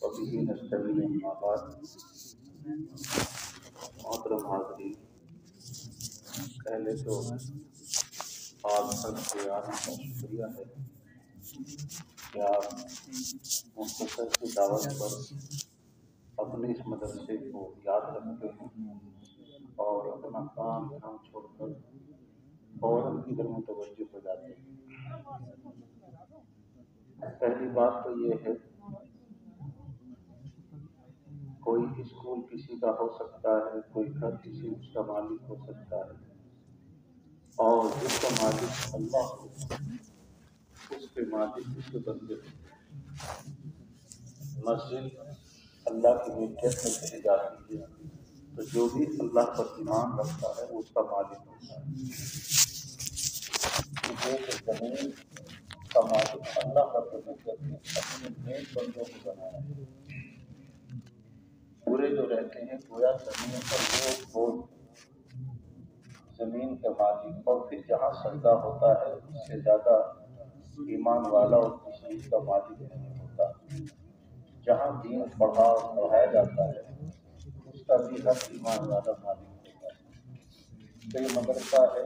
وبه نستعين أما بعد محترم حاضرین، پہلے تو آپ سب سے آپ کا شکریہ ہے کہ آپ مختصر کی دعوت پر اپنے اس مدرسے کو یاد رکھتے ہیں اور اپنا کام چھوڑ کر فوراً ادھر متوجہ ہو جاتے ہیں۔ پہلی بات تو یہ ہے، کوئی اسکول کسی کا ہو سکتا ہے، کوئی گھر کسی اس کا مالک ہو سکتا ہے، اور جس کا مالک اللہ ہو اس کے مالک اس کے بندے ہوتے ہیں۔ مسجد اللہ کی ملکیت میں کہی جاتی ہے، تو جو بھی اللہ پر ایمان رکھتا ہے وہ اس کا مالک ہوتا ہے۔ یہ زمین کا مالک اللہ رب العزت نے اپنے نیک بندوں کو بنایا ہے۔ پورے جو رہتے ہیں گویا زمین پر وہ بوجھ، زمین کے مالک، اور پھر جہاں سجدہ ہوتا ہے اس سے زیادہ ایمان والا اور کسی کا مالک نہیں ہوتا۔ جہاں دین پڑھا اور پڑھایا جاتا ہے اس کا بھی ہر ایمان والا مالک ہوتا ہے۔ تو یہ مدرسہ ہے،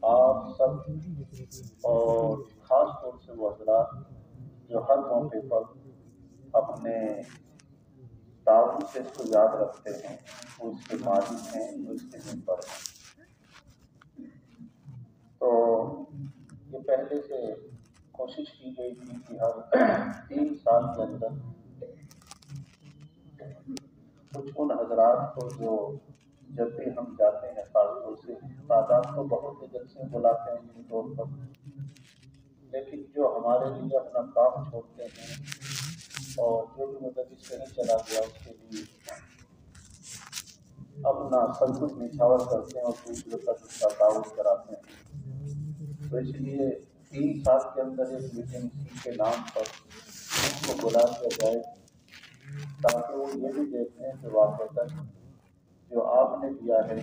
آپ سب اور خاص طور سے وہ حضرات جو ہر موقع پر اپنے تعاون سے اس کو یاد رکھتے ہیں، وہ اس کے مالک ہیں، وہ اس کے ممبر ہیں۔ تو یہ پہلے سے کوشش کی گئی تھی کہ ہر 3 سال کے اندر کچھ ان حضرات کو جو جب بھی ہم جاتے ہیں خاص طور سے تعداد تو بہت جلسے بلاتے ہیں ان طور پر، لیکن جو ہمارے لیے اپنا کام چھوڑتے ہیں اور جو بھی مدرس کہیں چلا گیا اس کے لیے اپنا سب کچھ نچھاور کرتے ہیں اور دوسرے تک اس کا تعاون کراتے ہیں۔ تو اس لیے 3 سال کے اندر ایک میٹنگ اسی کے نام پر ان کو بلا دیا جائے تاکہ وہ یہ بھی دیکھیں کہ واقعتاً جو آپ نے دیا ہے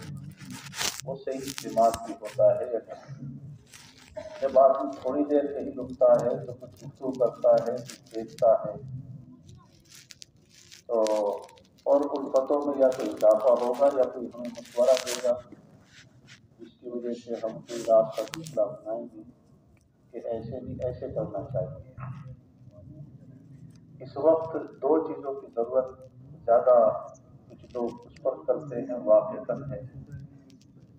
وہ صحیح دماغ میں ہوتا ہے یا نہیں۔ جب آدمی تھوڑی دیر کہیں رکتا ہے تو کچھ گفتگو کرتا ہے، کچھ دیکھتا ہے، تو اور الفتوں میں یا تو اضافہ ہوگا یا کوئی ہمیں مشورہ دے گا جس کی وجہ سے ہم کوئی راستہ دوسرا اپنائیں گے کہ ایسے بھی ایسے کرنا چاہیے۔ اس وقت 2 چیزوں کی ضرورت زیادہ کچھ لوگ اس پر کرتے ہیں، واقعتاً ہے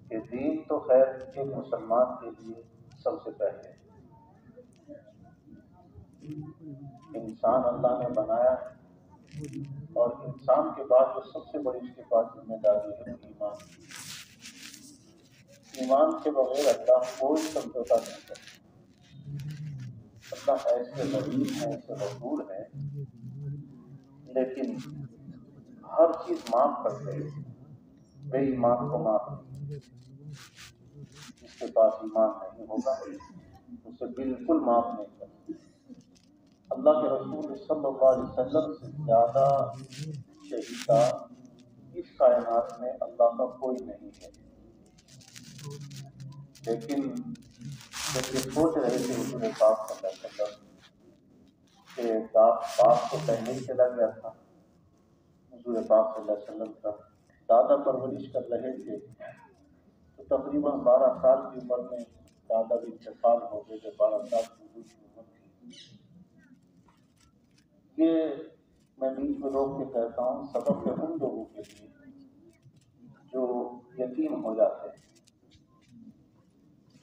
کہ دین تو خیر ایک مسلمان کے لیے سب سے پہلے انسان اللہ نے بنایا ہے، اور انسان کے بعد جو سب سے بڑی اس کے پاس ذمہ داری ہے وہ ایمان کی۔ ایمان کے بغیر اللہ کوئی سمجھوتا نہیں کرتا۔ اللہ ایسے رحیم ہے، ایسے غفور ہے، لیکن ہر چیز معاف کرتے ہیں، بے ایمان کو معاف نہیں۔ جس کے پاس ایمان نہیں ہوگا اسے بالکل معاف نہیں کرتا۔ اللہ کے رسول صلی اللہ علیہ وسلم سے زیادہ شہیدہ اس کائنات میں اللہ کا کوئی نہیں ہے، لیکن جب یہ سوچ رہے تھے حضور پاک صلی اللہ علیہ وسلم کہ باپ کو پہلے ہی چلا گیا تھا، حضور پاک صلی اللہ علیہ وسلم کا دادا پرورش کر رہے تھے، تو تقریباً 12 سال کی عمر میں دادا بھی انتقال ہو گئے، جب 12 سال کی عمر تھی۔ یہ میں بیچ میں روک کے کہتا ہوں، سبق ہے ان لوگوں کے لیے جو یتیم ہو جاتے ہیں،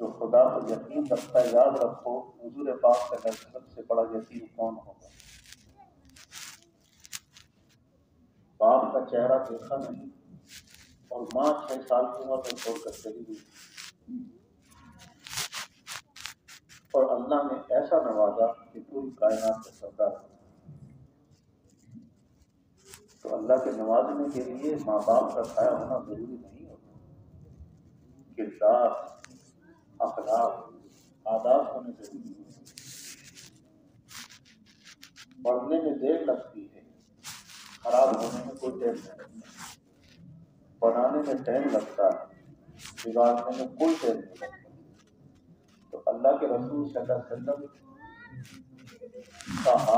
جو خدا پر یقین رکھتا ہے۔ یاد رکھو حضور پاک صلی اللہ علیہ وسلم سے بڑا یتیم کون ہوگا؟ باپ کا چہرہ دیکھا نہیں اور ماں 6 سال کی عمر میں چھوڑ کر چلی گئی، اور اللہ نے ایسا نوازا کہ پوری کائنات کا سردار بنا۔ تو اللہ کے نوازنے کے لیے ماں باپ کا سایہ ہونا ضروری نہیں ہوتا، کردار، اخلاق، آداب ہونے ضروری ہوتے۔ پڑھنے میں دیر لگتی ہے، خراب ہونے میں کوئی دیر نہیں لگتا، بنانے میں ٹائم لگتا ہے، بگاڑنے میں کوئی ٹائم نہیں لگتا۔ تو اللہ کے رسول صلی اللہ علیہ وسلم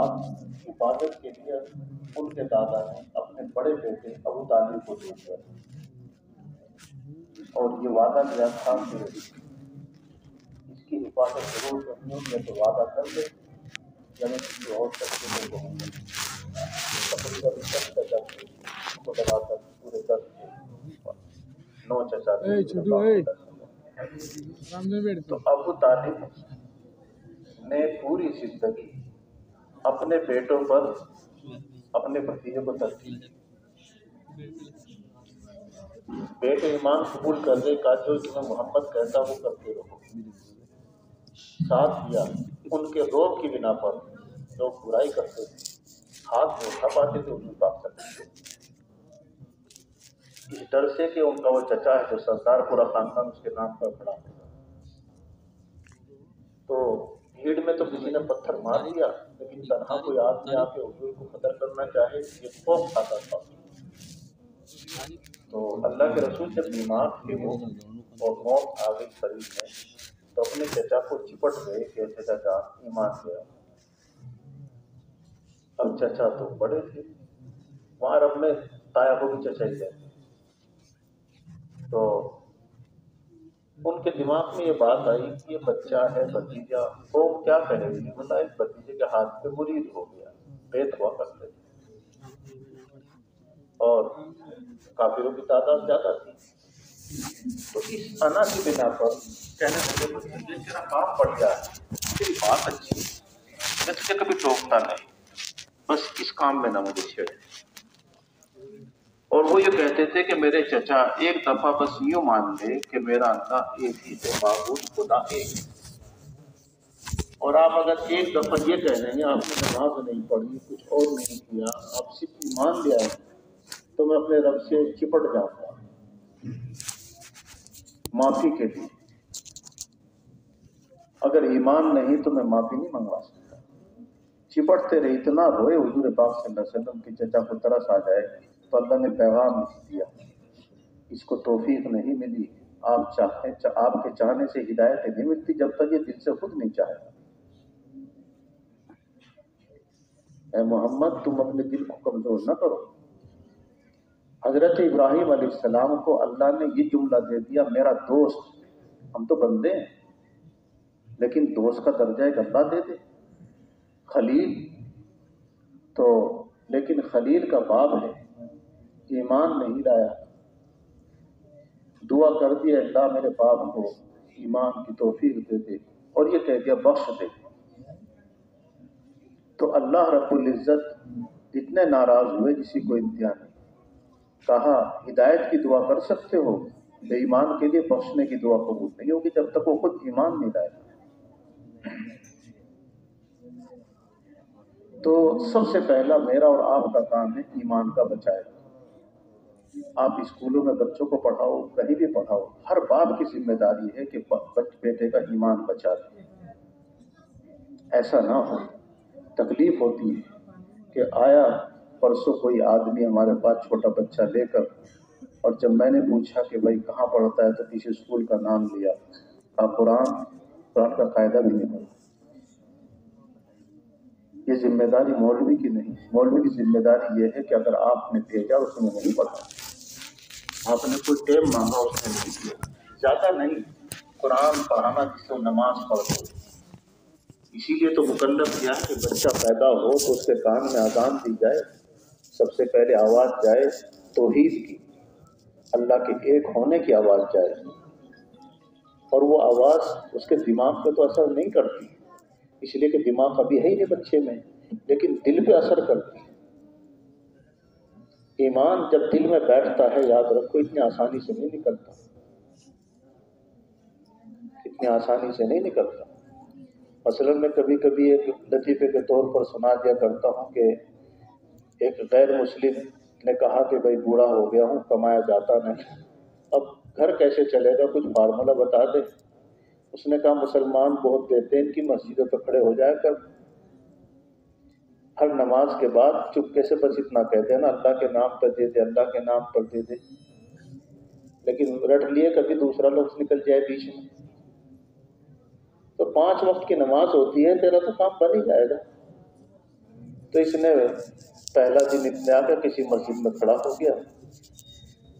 بعد حفاظت کے لیے ان کے دادا نے اپنے بڑے بیٹے ابو طالب کو دے دیا اور یہ وعدہ کیا تھا کہ اس کی حفاظت ضرور کرنی ہے تو وعدہ کر دے یعنی کسی اور چچے کو ہوں گے تقریباً 10 چچا تھے کو لگا کر پورے 10 تھے 9 چچا تھے تو ابو طالب نے پوری زندگی اپنے بیٹوں پر اپنے بھتیجے کو ترجیح دی. بیٹے ایمان قبول کرنے کا جو تمہیں محمد کہتا وہ کرتے رہو. ساتھ دیا ان کے روب کی بنا پر لوگ برائی کرتے تھے ہاتھ میں اٹھا پاتے تھے ان پاک سکتے اس ڈر سے کہ ان کا وہ چچا ہے جو سردار پورا خاندان اس کے نام پر کھڑا ہوگا. تو بھیڑ میں تو کسی نے پتھر مار دیا لیکن تنہا کوئی آدمی آ کے حضور کو قتل کرنا چاہے یہ خوف کھاتا تھا. تو اللہ کے رسول جب بیمار تھے وہ اور موت آ گئی قریب میں تو اپنے چچا کو چپٹ گئے کہ چچا جان ایمان گیا. اب چچا تو بڑے تھے وہاں رب میں تایا کو بھی چچا ہی گئے. تو ان کے دماغ میں یہ بات آئی کہ یہ بچہ ہے بھتیجا وہ کیا کہے گی بتا اس بھتیجے کے ہاتھ پہ مرید ہو گیا بیت ہوا کرتے تھے اور کافروں کی تعداد زیادہ تھی. تو اس انا کی بنا پر کہنے لگے بھتیجے تیرا کام بڑھ گیا ہے تیری بات اچھی ہے میں تجھے کبھی ٹوکتا نہیں بس اس کام میں نہ مجھے چھیڑے. اور وہ یہ کہتے تھے کہ میرے چچا ایک دفعہ بس یوں مان لے کہ میرا اللہ ایک ہی ہے معبود خدا ایک ہے اور آپ اگر ایک دفعہ یہ کہہ رہے ہیں آپ نے نماز نہیں پڑھی کچھ اور نہیں کیا آپ صرف ایمان لے آئے تو میں اپنے رب سے چپٹ جاؤں گا معافی کے لیے. اگر ایمان نہیں تو میں معافی نہیں منگوا سکتا. چپٹتے رہے اتنا روئے حضور پاک صلی اللہ علیہ وسلم کے چچا کو ترس آ جائے تو اللہ نے پیغام لکھ دیا اس کو توفیق نہیں ملی آپ کے چاہنے سے ہدایت نہیں ملتی جب تک یہ دل سے خود نہیں چاہے. اے محمد تم اپنے دل کو کمزور نہ کرو. حضرت ابراہیم علیہ السلام کو اللہ نے یہ جملہ دے دیا میرا دوست. ہم تو بندے ہیں لیکن دوست کا درجہ ایک اللہ دے دے. خلیل تو لیکن خلیل کا باب ہے ایمان نہیں لایا دعا کر دی اللہ میرے باپ کو ایمان کی توفیق دے دے اور یہ کہہ دیا بخش دے. تو اللہ رب العزت اتنے ناراض ہوئے کسی کو انتہا نہیں. کہا ہدایت کی دعا کر سکتے ہو بے ایمان کے لیے بخشنے کی دعا قبول نہیں ہوگی جب تک وہ خود ایمان نہیں لائے. تو سب سے پہلا میرا اور آپ کا کام ہے ایمان کا بچائے. آپ اسکولوں میں بچوں کو پڑھاؤ کہیں بھی پڑھاؤ ہر باپ کی ذمہ داری ہے کہ بیٹے کا ایمان بچا دے. ایسا نہ ہو تکلیف ہوتی ہے کہ آیا پرسوں کوئی آدمی ہمارے پاس چھوٹا بچہ لے کر اور جب میں نے پوچھا کہ بھائی کہاں پڑھتا ہے تو کسی اسکول کا نام لیا قرآن کا قاعدہ بھی نہیں پڑھا. یہ ذمہ داری مولوی کی نہیں. مولوی کی ذمہ داری یہ ہے کہ اگر آپ نے بھیجا اس نے نہیں پڑھا آپ نے کوئی ٹائم مانگا اس نے نہیں کیا زیادہ نہیں قرآن پڑھانا جس سے نماز پڑھ دو. اسی لیے تو مکلف کیا کہ بچہ پیدا ہو تو اس کے کان میں اذان دی جائے سب سے پہلے آواز جائے توحید کی اللہ کے ایک ہونے کی آواز جائے اور وہ آواز اس کے دماغ پہ تو اثر نہیں کرتی اس لیے کہ دماغ ابھی ہے ہی نہیں بچے میں لیکن دل پہ اثر کرتی ہے. ایمان جب دل میں بیٹھتا ہے یاد رکھو اتنی آسانی سے نہیں نکلتا اتنی آسانی سے نہیں نکلتا. مثلا میں کبھی کبھی ایک لطیفے کے طور پر سنا دیا کرتا ہوں کہ ایک غیر مسلم نے کہا کہ بھائی بوڑھا ہو گیا ہوں کمایا جاتا نہیں اب گھر کیسے چلے گا کچھ فارمولہ بتا دے. اس نے کہا مسلمان بہت دیتے ہیں ان کی مسجدوں پہ کھڑے ہو جایا کر ہر نماز کے بعد چپکے سے بس اتنا کہتے ہیں نا اللہ کے نام پر دے دے اللہ کے نام پر دے دے لیکن رٹ لیے کبھی دوسرا لفظ نکل جائے بیچ میں تو 5 وقت کی نماز ہوتی ہے تیرا تو کام بن ہی جائے گا. تو اس نے پہلا دن اتنے آ کر کسی مسجد میں کھڑا ہو گیا.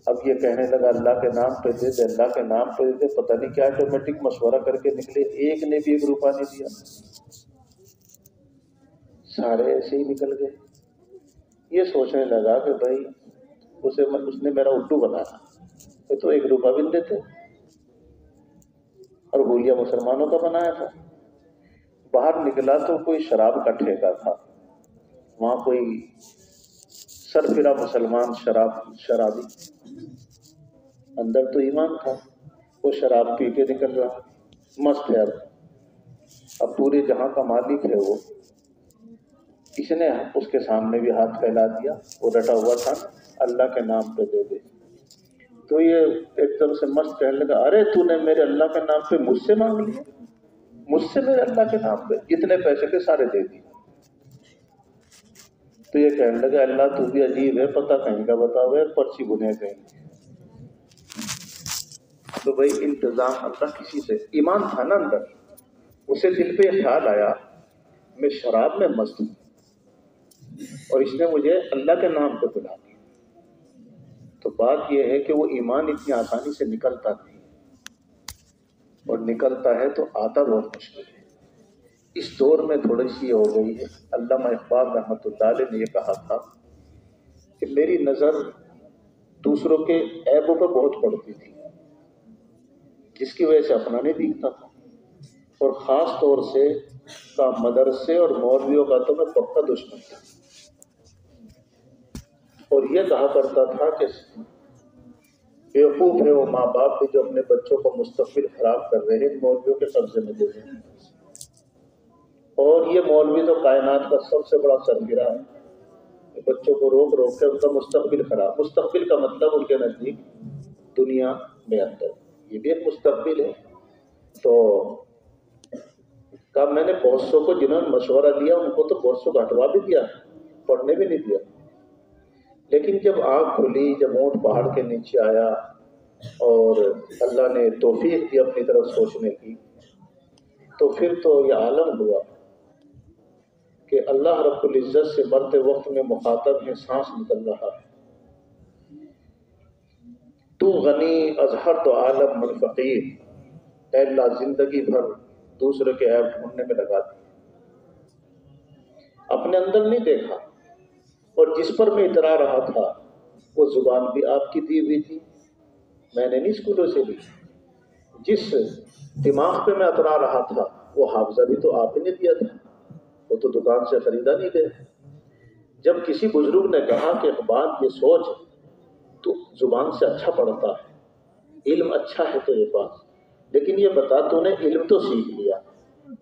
اب یہ کہنے لگا اللہ کے نام پہ دے دے، اللہ کے نام پہ دے دے. پتہ نہیں کیا آٹومیٹک مشورہ کر کے نکلے، ایک نے بھی 1 روپیہ نہیں دیا، سارے ایسے ہی نکل گئے. یہ سوچنے لگا کہ بھائی اس نے میرا الٹو بنایا، تو 1 روپیہ بھی نہیں دیتے، اور گولیا مسلمانوں کا بنایا تھا. باہر نکلا تو کوئی شراب کا ٹھیکہ تھا، وہاں کوئی سرفرا مسلمان شرابی، اندر تو ایمان تھا، وہ شراب پی کے نکل رہا، مست ہے. اب پورے جہاں کا مالک ہے وہ، اس نے اس کے سامنے بھی ہاتھ پھیلا دیا. وہ ڈٹا ہوا تھا اللہ کے نام پہ دے دے. تو یہ ایک دم سے مست کہنے لگا، ارے تو نے میرے اللہ کے نام پہ مجھ سے مانگ لیا، مجھ سے میرے اللہ کے نام پہ جتنے پیسے کے سارے دے دیے. تو یہ کہنے لگا اللہ تو بھی عجیب ہے، پتہ کہیں کا بتاؤ ہے، پرچی بنے کہیں. تو بھائی انتظام اللہ کسی سے، ایمان تھا نا اندر، اسے دل پہ خیال آیا میں شراب میں مست ہوں اور اس نے مجھے اللہ کے نام پہ بلا دیا. تو بات یہ ہے کہ وہ ایمان اتنی آسانی سے نکلتا نہیں، اور نکلتا ہے تو آتا بہت مشکل ہے. اس دور میں تھوڑی سی ہو گئی ہے. علامہ اقبال رحمۃ اللہ علیہ نے یہ کہا تھا کہ میری نظر دوسروں کے عیبوں پہ بہت پڑتی تھی، جس کی وجہ سے اپنا نہیں دکھتا تھا، اور خاص طور سے کا مدرسے اور مولویوں کا تو میں پکا دشمن تھا. اور یہ کہا کرتا تھا کہ بیوقوف ہے وہ ماں باپ بھی جو اپنے بچوں کو مستقبل خراب کر رہے ہیں، مولویوں کے قبضے میں دے رہے ہیں. اور یہ مولوی تو کائنات کا سب سے بڑا سربراہ ہے، بچوں کو روک روک کے ان کا مستقبل خراب. مستقبل کا مطلب ان کے نزدیک دنیا میں اندر، یہ بھی ایک مستقبل ہے. تو کہا میں نے بہت سو کو جنہوں نے مشورہ دیا ان کو تو بہت سو ہٹوا بھی دیا، پڑھنے بھی نہیں دیا. لیکن جب آنکھ کھلی، جب اونٹ پہاڑ کے نیچے آیا اور اللہ نے توفیق دی اپنی طرف سوچنے کی، تو پھر تو یہ عالم ہوا کہ اللہ رب العزت سے مرتے وقت میں مخاطب ہے، سانس نکل رہا ہے. تو غنی اظہر تو عالم من فقیر، اے اللہ زندگی بھر دوسرے کے عیب ڈھونڈنے میں لگا دی، اپنے اندر نہیں دیکھا. اور جس پر میں اترا رہا تھا وہ زبان بھی آپ کی دی ہوئی تھی، میں نے نہیں اسکولوں سے لی. جس دماغ پہ میں اترا رہا تھا وہ حافظہ بھی تو آپ ہی نے دیا تھا، وہ تو دکان سے خریدا نہیں گیا. جب کسی بزرگ نے کہا کہ اقبال یہ سوچ تو زبان سے اچھا پڑھتا ہے، علم اچھا ہے تیرے پاس، لیکن یہ بتا تو نے علم تو سیکھ لیا،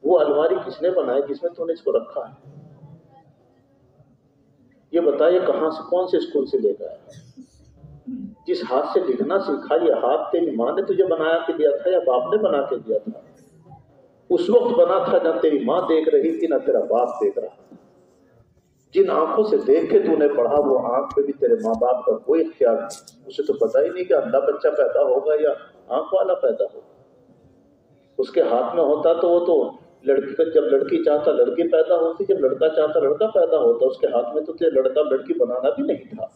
وہ الماری کس نے بنائی جس میں تو نے اس کو رکھا ہے؟ یہ بتا یہ کہاں سے، کون سے اسکول سے لے گیا؟ جس ہاتھ سے لکھنا سیکھا یہ ہاتھ تیری ماں نے تجھے بنا کے دیا تھا یا باپ نے بنا کے دیا تھا؟ اس وقت بنا تھا جب تیری ماں دیکھ رہی تھی نہ تیرا باپ دیکھ رہا تھا. جن آنکھوں سے دیکھ کے تو نے پڑھا وہ آنکھ پہ بھی تیرے ماں باپ کا کوئی اختیار نہیں. اسے تو پتا ہی نہیں کہ اندھا بچہ پیدا ہوگا یا آنکھ والا پیدا ہوگا. اس کے ہاتھ میں ہوتا تو وہ تو لڑکی کا، جب لڑکی چاہتا لڑکی پیدا ہوتی، جب لڑکا چاہتا لڑکا پیدا ہوتا. اس کے ہاتھ میں تو تیرے لڑکا لڑکی بنانا بھی نہیں تھا.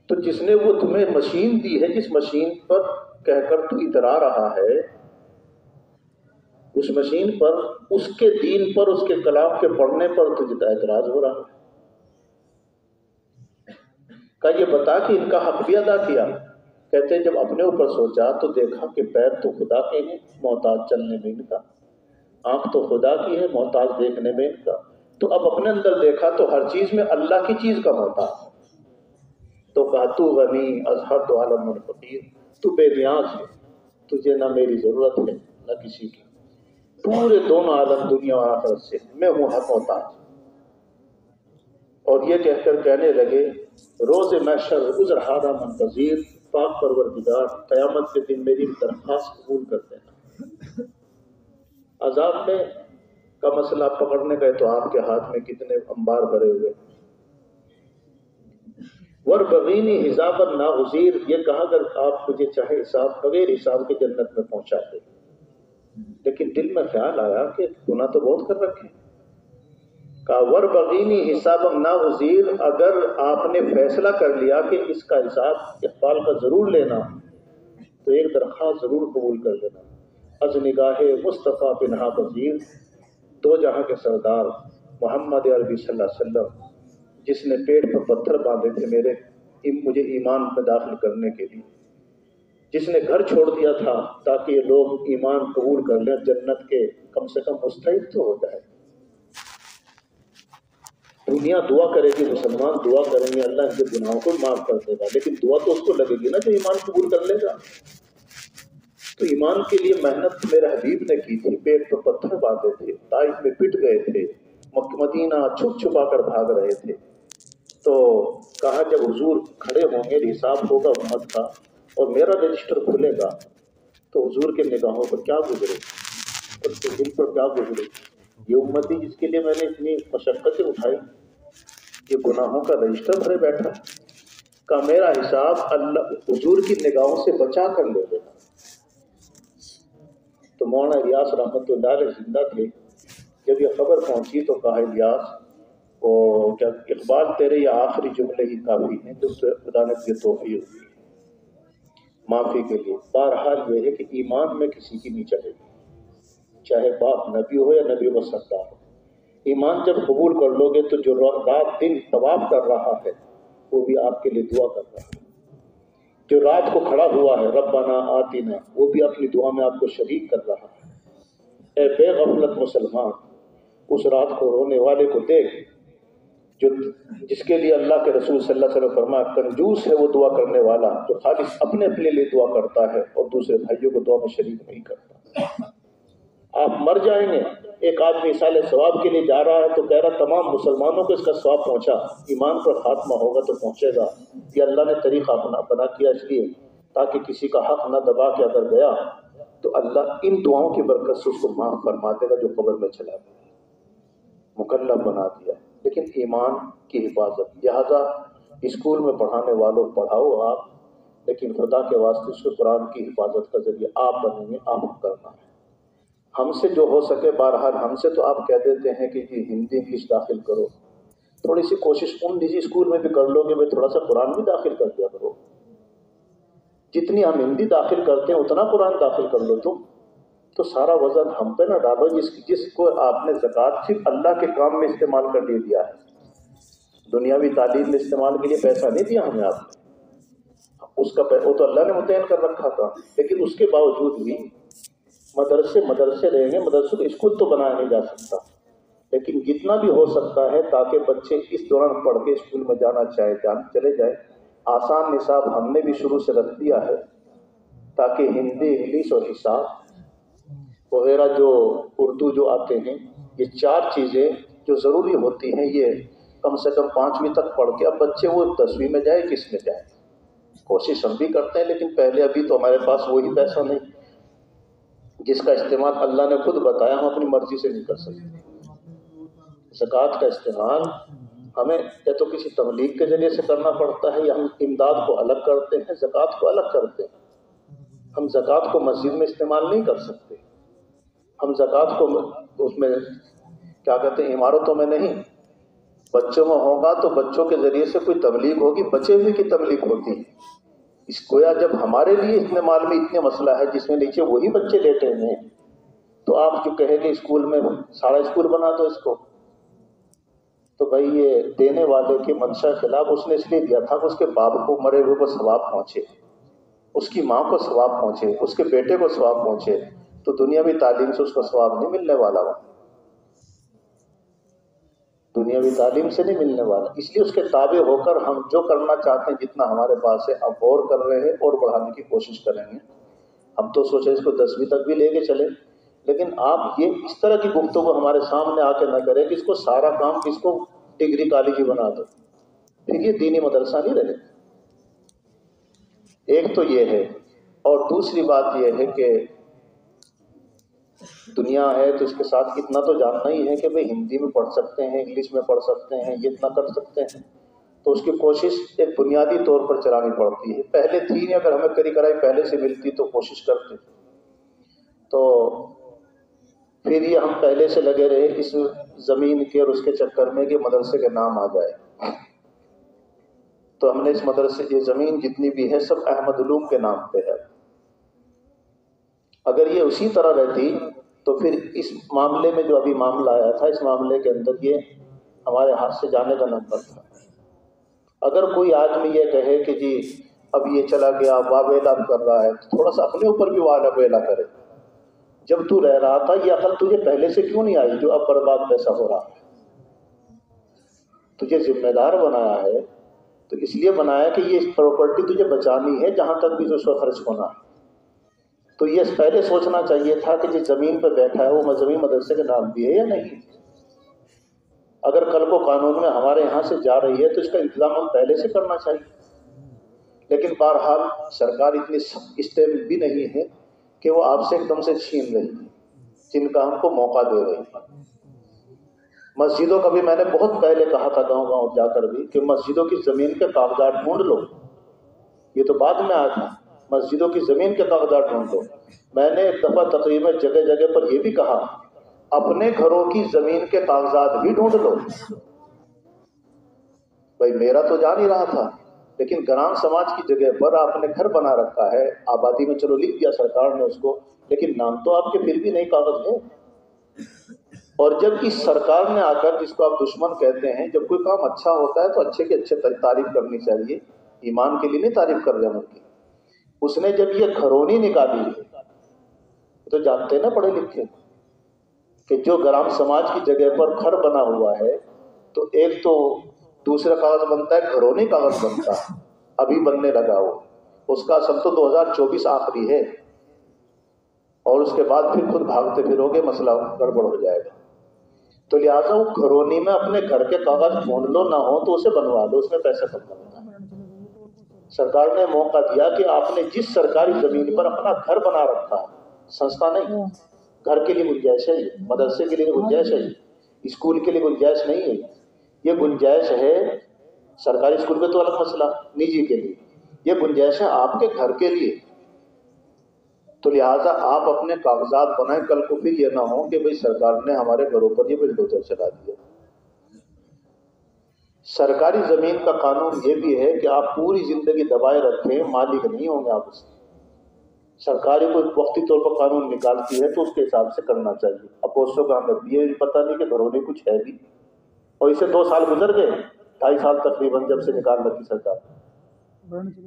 تو جس نے وہ تمہیں مشین دی ہے، جس مشین پر کہہ کر تو اترا رہا ہے، اس مشین پر، اس کے دین پر، اس کے کلام کے پڑھنے پر تجھے اعتراض ہو رہا ہے. کہ یہ بتا کہ ان کا حق بھی ادا کیا. کہتے ہیں جب اپنے اوپر سوچا تو دیکھا کہ پیر تو خدا کے ہیں، محتاج چلنے میں ان کا، آنکھ تو خدا کی ہے، محتاج دیکھنے میں ان کا. تو اب اپنے اندر دیکھا تو ہر چیز میں اللہ کی چیز کا محتاج. تو کہا تو غنی اظہر تو عالم من فقیر، تو بے نیاز ہے، تجھے نہ میری ضرورت ہے نہ کسی کی، پورے دونوں عالم دنیا اور آخرت سے میں ہوں حق محتاج. اور یہ کہہ کر کہنے لگے روز محشر عذر ہارا منتظر، پاک پروردگار قیامت کے دن میری درخواست قبول کر دینا. عذاب میں کا مسئلہ پکڑنے گئے تو آپ کے ہاتھ میں کتنے انبار بھرے ہوئے. وربغینی حسابا ناغزیر، یہ کہا اگر آپ مجھے چاہے حساب بغیر حساب کے جنت میں پہنچا دے. لیکن دل میں خیال آیا کہ گناہ تو بہت کر رکھے، کا ور بغینی حساب ناگزیر، اگر آپ نے فیصلہ کر لیا کہ اس کا حساب اقبال کا ضرور لینا تو ایک درخواست ضرور قبول کر لینا، از نگاہ مصطفیٰ پنہا پذیر، دو جہاں کے سردار محمد عربی صلی اللہ علیہ وسلم، جس نے پیٹ پر پتھر باندھے تھے مجھے ایمان میں داخل کرنے کے لیے، جس نے گھر چھوڑ دیا تھا تاکہ یہ لوگ ایمان قبول کر لیں، جنت کے کم سے کم مستحق تو ہو جائے۔ دنیا دعا کرے گی، مسلمان دعا کریں گے اللہ ان کے گناہوں کو معاف کر دے گا، لیکن دعا تو اس کو لگے گی نا جو ایمان قبول کر لے گا۔ تو ایمان کے لیے محنت میرے حبیب نے کی تھی، پیٹ پر پتھر باندھے تھے، طائف میں پٹ گئے تھے، مدینہ چھپ چھپا کر بھاگ رہے تھے۔ تو کہا جب حضور کھڑے ہوں گے، حساب ہوگا امت کا اور میرا رجسٹر کھلے گا تو حضور کے نگاہوں پر کیا گزرے، اس کے دل پر کیا گزرے، یہ امتی جس کے لیے میں نے اتنی مشقتیں اٹھائی، یہ گناہوں کا رجسٹر بھرے بیٹھا، کہ میرا حساب اللہ حضور کی نگاہوں سے بچا کر لے لینا۔ تو مولانا الیاس رحمۃ اللہ علیہ زندہ تھے، جب یہ خبر پہنچی تو کہا الیاس کیا اقبال تیرے یہ آخری جملے ہی کافی ہیں جو خدا نے تجھے توفیق دی معافی کے لیے۔ بہرحال یہ ہے کہ ایمان میں کسی کی نہیں چلے گی، چاہے باپ نبی ہو یا نبی و سردار ہو۔ ایمان جب قبول کر لو گے تو جو رات دن طواف کر رہا ہے وہ بھی آپ کے لیے دعا کر رہا ہے، جو رات کو کھڑا ہوا ہے ربنا آتنا وہ بھی اپنی دعا میں آپ کو شریک کر رہا ہے۔ اے بے غفلت مسلمان، اس رات کو رونے والے کو دیکھ جو جس کے لیے اللہ کے رسول صلی اللہ علیہ وسلم فرمایا کنجوس ہے وہ دعا کرنے والا جو خالص اپنے لیے دعا کرتا ہے اور دوسرے بھائیوں کو دعا میں شریک نہیں کرتا۔ آپ مر جائیں گے، ایک آدمی اصالہ ثواب کے لیے جا رہا ہے تو کہہ رہا تمام مسلمانوں کو اس کا ثواب پہنچا، ایمان پر خاتمہ ہوگا تو پہنچے گا۔ یہ اللہ نے طریقہ اپنا بنا کیا اس لیے تاکہ کسی کا حق نہ دبا کے اگر گیا تو اللہ ان دعاؤں کی برکت سے اس کو معاف فرما دے گا جو قبر میں چلا گیا، مکلف بنا دیا۔ لیکن ایمان کی حفاظت، لہذا اسکول میں پڑھانے والوں پڑھاؤ آپ، لیکن خدا کے واسطے اس قرآن کی حفاظت کا ذریعہ آپ بنیں گے، آپ کرنا ہے۔ ہم سے جو ہو سکے، بہرحال ہم سے تو آپ کہہ دیتے ہیں کہ جی ہندی انگلش داخل کرو، تھوڑی سی کوشش ان نجی اسکول میں بھی کر لو گے، تھوڑا سا قرآن بھی داخل کر دیا کرو، جتنی ہم ہندی داخل کرتے ہیں اتنا قرآن داخل کر لو تم، تو سارا وزن ہم پہ نہ ڈالو جس کو آپ نے زکوٰۃ صرف اللہ کے کام میں استعمال کر دیا ہے، دنیاوی تعلیم میں استعمال کے لیے پیسہ نہیں دیا ہمیں آپ نے، اس کا وہ تو اللہ نے متعین کر رکھا تھا، لیکن اس کے باوجود بھی مدرسے رہیں گے، مدرسوں کو اسکول تو بنایا نہیں جا سکتا، لیکن جتنا بھی ہو سکتا ہے تاکہ بچے اس دوران پڑھ کے اسکول میں جانا چلے جائیں۔ آسان نصاب ہم نے بھی شروع سے رکھ دیا ہے تاکہ ہندی انگلش اور حساب وغیرہ جو اردو جو آتے ہیں، یہ چار چیزیں جو ضروری ہوتی ہیں یہ کم سے کم 5ویں تک پڑھ کے اب بچے وہ 10ویں میں جائے کس میں جائے، کوشش ہم بھی کرتے ہیں، لیکن پہلے ابھی تو ہمارے پاس وہی پیسہ نہیں جس کا استعمال اللہ نے خود بتایا ہم اپنی مرضی سے نہیں کر سکتے۔ زکوٰۃ کا استعمال ہمیں یا تو کسی تبلیغ کے ذریعے سے کرنا پڑتا ہے یا ہم امداد کو الگ کرتے ہیں، زکوٰۃ کو الگ کرتے ہیں۔ ہم زکوٰۃ کو مسجد میں استعمال نہیں کر سکتے، ہم زکوٰۃ کو اس میں کیا کہتے ہیں عمارتوں میں نہیں، بچوں میں ہوگا تو بچوں کے ذریعے سے کوئی تبلیغ ہوگی، بچے ہوئے کی تبلیغ ہوتی ہے۔ اس گویا جب ہمارے لیے اتنے مال میں اتنے مسئلہ ہے جس میں نیچے وہی بچے لیٹے ہیں، تو آپ جو کہیں گے اسکول میں سارا اسکول بنا دو اس کو، تو بھائی یہ دینے والے کے منشا کے خلاف اس نے اس لیے دیا تھا کہ اس کے باپ کو مرے ہوئے کو ثواب پہنچے، اس کی ماں کو ثواب پہنچے، اس کے بیٹے کو ثواب پہنچے، تو دنیاوی تعلیم سے اس کو ثواب نہیں ملنے والا، دنیاوی تعلیم سے نہیں ملنے والا، اس لیے اس کے تابع ہو کر ہم جو کرنا چاہتے ہیں جتنا ہمارے پاس ہے اب اور کر رہے ہیں اور بڑھانے کی کوشش کریں گے۔ ہم تو سوچیں اس کو 10ویں تک بھی لے کے چلیں، لیکن آپ یہ اس طرح کی گفتگو ہمارے سامنے آ کے نہ کریں کہ اس کو سارا کام اس کو ڈگری کالج ہی بنا دو، پھر یہ دینی مدرسہ نہیں رہے۔ ایک تو یہ ہے، اور دوسری بات یہ ہے کہ دنیا ہے تو اس کے ساتھ اتنا تو جاننا ہی ہے کہ بھئی ہندی میں پڑھ سکتے ہیں، انگلش میں پڑھ سکتے ہیں، یہ اتنا کر سکتے ہیں، تو اس کی کوشش ایک بنیادی طور پر چلانی پڑتی ہے۔ پہلے تھی نہیں، اگر ہمیں کری کرائی پہلے سے ملتی تو کوشش کرتے۔ تو پھر یہ ہم پہلے سے لگے رہے اس زمین کے اور اس کے چکر میں کہ مدرسے کے نام آ جائے. تو ہم نے اس مدرسے کی زمین جتنی بھی ہے سب احمد علوم کے نام پہ ہے. اگر یہ اسی طرح رہتی تو پھر اس معاملے میں جو ابھی معاملہ آیا تھا اس معاملے کے اندر یہ ہمارے ہاتھ سے جانے کا نمبر تھا. اگر کوئی آدمی یہ کہے کہ جی اب یہ چلا گیا واویلا کر رہا ہے تو تھوڑا سا اپنے اوپر بھی واویلا کرے. جب تو رہ رہا تھا یہ عقل تجھے پہلے سے کیوں نہیں آئی جو اب برباد پیسہ ہو رہا ہے؟ تجھے ذمہ دار بنایا ہے تو اس لیے بنایا کہ یہ پراپرٹی تجھے بچانی ہے جہاں تک بھی اس کو خرچ ہونا ہے. تو یہ پہلے سوچنا چاہیے تھا کہ جس زمین پہ بیٹھا ہے وہ مذہبی مدرسے کے نام بھی ہے یا نہیں. اگر کل کو قانون میں ہمارے یہاں سے جا رہی ہے تو اس کا انتظام ہم پہلے سے کرنا چاہیے. لیکن بہرحال سرکار اتنی اسٹیبل بھی نہیں ہے کہ وہ آپ سے ایک دم سے چھین رہی ہے جن کا ہم کو موقع دے رہی ہے. مسجدوں کا بھی میں نے بہت پہلے کہا تھا گاؤں گاؤں جا کر بھی کہ مسجدوں کی زمین کے کاغذات ڈھونڈ لو. یہ تو بعد میں آیا تھا. مسجدوں کی زمین کے کاغذات ڈھونڈ لو. میں نے ایک دفعہ تقریباً جگہ جگہ پر یہ بھی کہا اپنے گھروں کی زمین کے کاغذات بھی ڈھونڈ لو. بھائی میرا تو جا نہیں رہا تھا لیکن گرام سماج کی جگہ پر آپ نے گھر بنا رکھا ہے. آبادی میں چلو لکھ دیا سرکار نے اس کو لیکن نام تو آپ کے پھر بھی نہیں کاغذ ہے. اور جب اس سرکار نے آ کر جس کو آپ دشمن کہتے ہیں جب کوئی کام اچھا ہوتا ہے تو اچھے کے اچھے تعریف کرنی چاہیے. ایمان کے لیے نہیں تعریف کر رہے کی. اس نے جب یہ گھرونی نکالی ہے تو جانتے نا پڑھے لکھے کہ جو گرام سماج کی جگہ پر گھر بنا ہوا ہے تو ایک تو دوسرا کاغذ بنتا ہے گھرونی کاغذ بنتا ہے ابھی بننے لگا ہو. اس کا اصل تو 2024 آخری ہے اور اس کے بعد پھر خود بھاگتے پھرو گے مسئلہ گڑبڑ ہو جائے گا. تو لہٰذا وہ گھرونی میں اپنے گھر کے کاغذ ڈھونڈ لو نہ ہو تو اسے بنوا لو. اس میں پیسہ کم لگتا ہے. سرکار نے موقع دیا کہ آپ نے جس سرکاری زمین پر اپنا گھر بنا رکھا ہے سنستھا نہیں گھر کے لیے گنجائش ہے مدرسے کے لیے گنجائش ہے اسکول کے لیے گنجائش نہیں ہے. یہ گنجائش ہے سرکاری اسکول میں تو الگ مسئلہ نجی کے لیے یہ گنجائش ہے آپ کے گھر کے لیے. تو لہٰذا آپ اپنے کاغذات بنائیں. کل کو پھر یہ نہ ہو کہ بھئی سرکار نے ہمارے گھروں پر یہ بلڈوزر چلا دیا. سرکاری زمین کا قانون یہ بھی ہے کہ آپ پوری زندگی دبائے رکھیں مالک نہیں ہوں گے آپ اس کے. سرکاری کو وقتی طور پر قانون نکالتی ہے تو اس کے حساب سے کرنا چاہیے. اپوزیشن کا ہمیں یہ پتہ نہیں کہ گھروں میں کچھ ہے بھی اور اسے 2 سال گزر گئے 2.5 سال تقریباً جب سے نکال رکھی سرکار.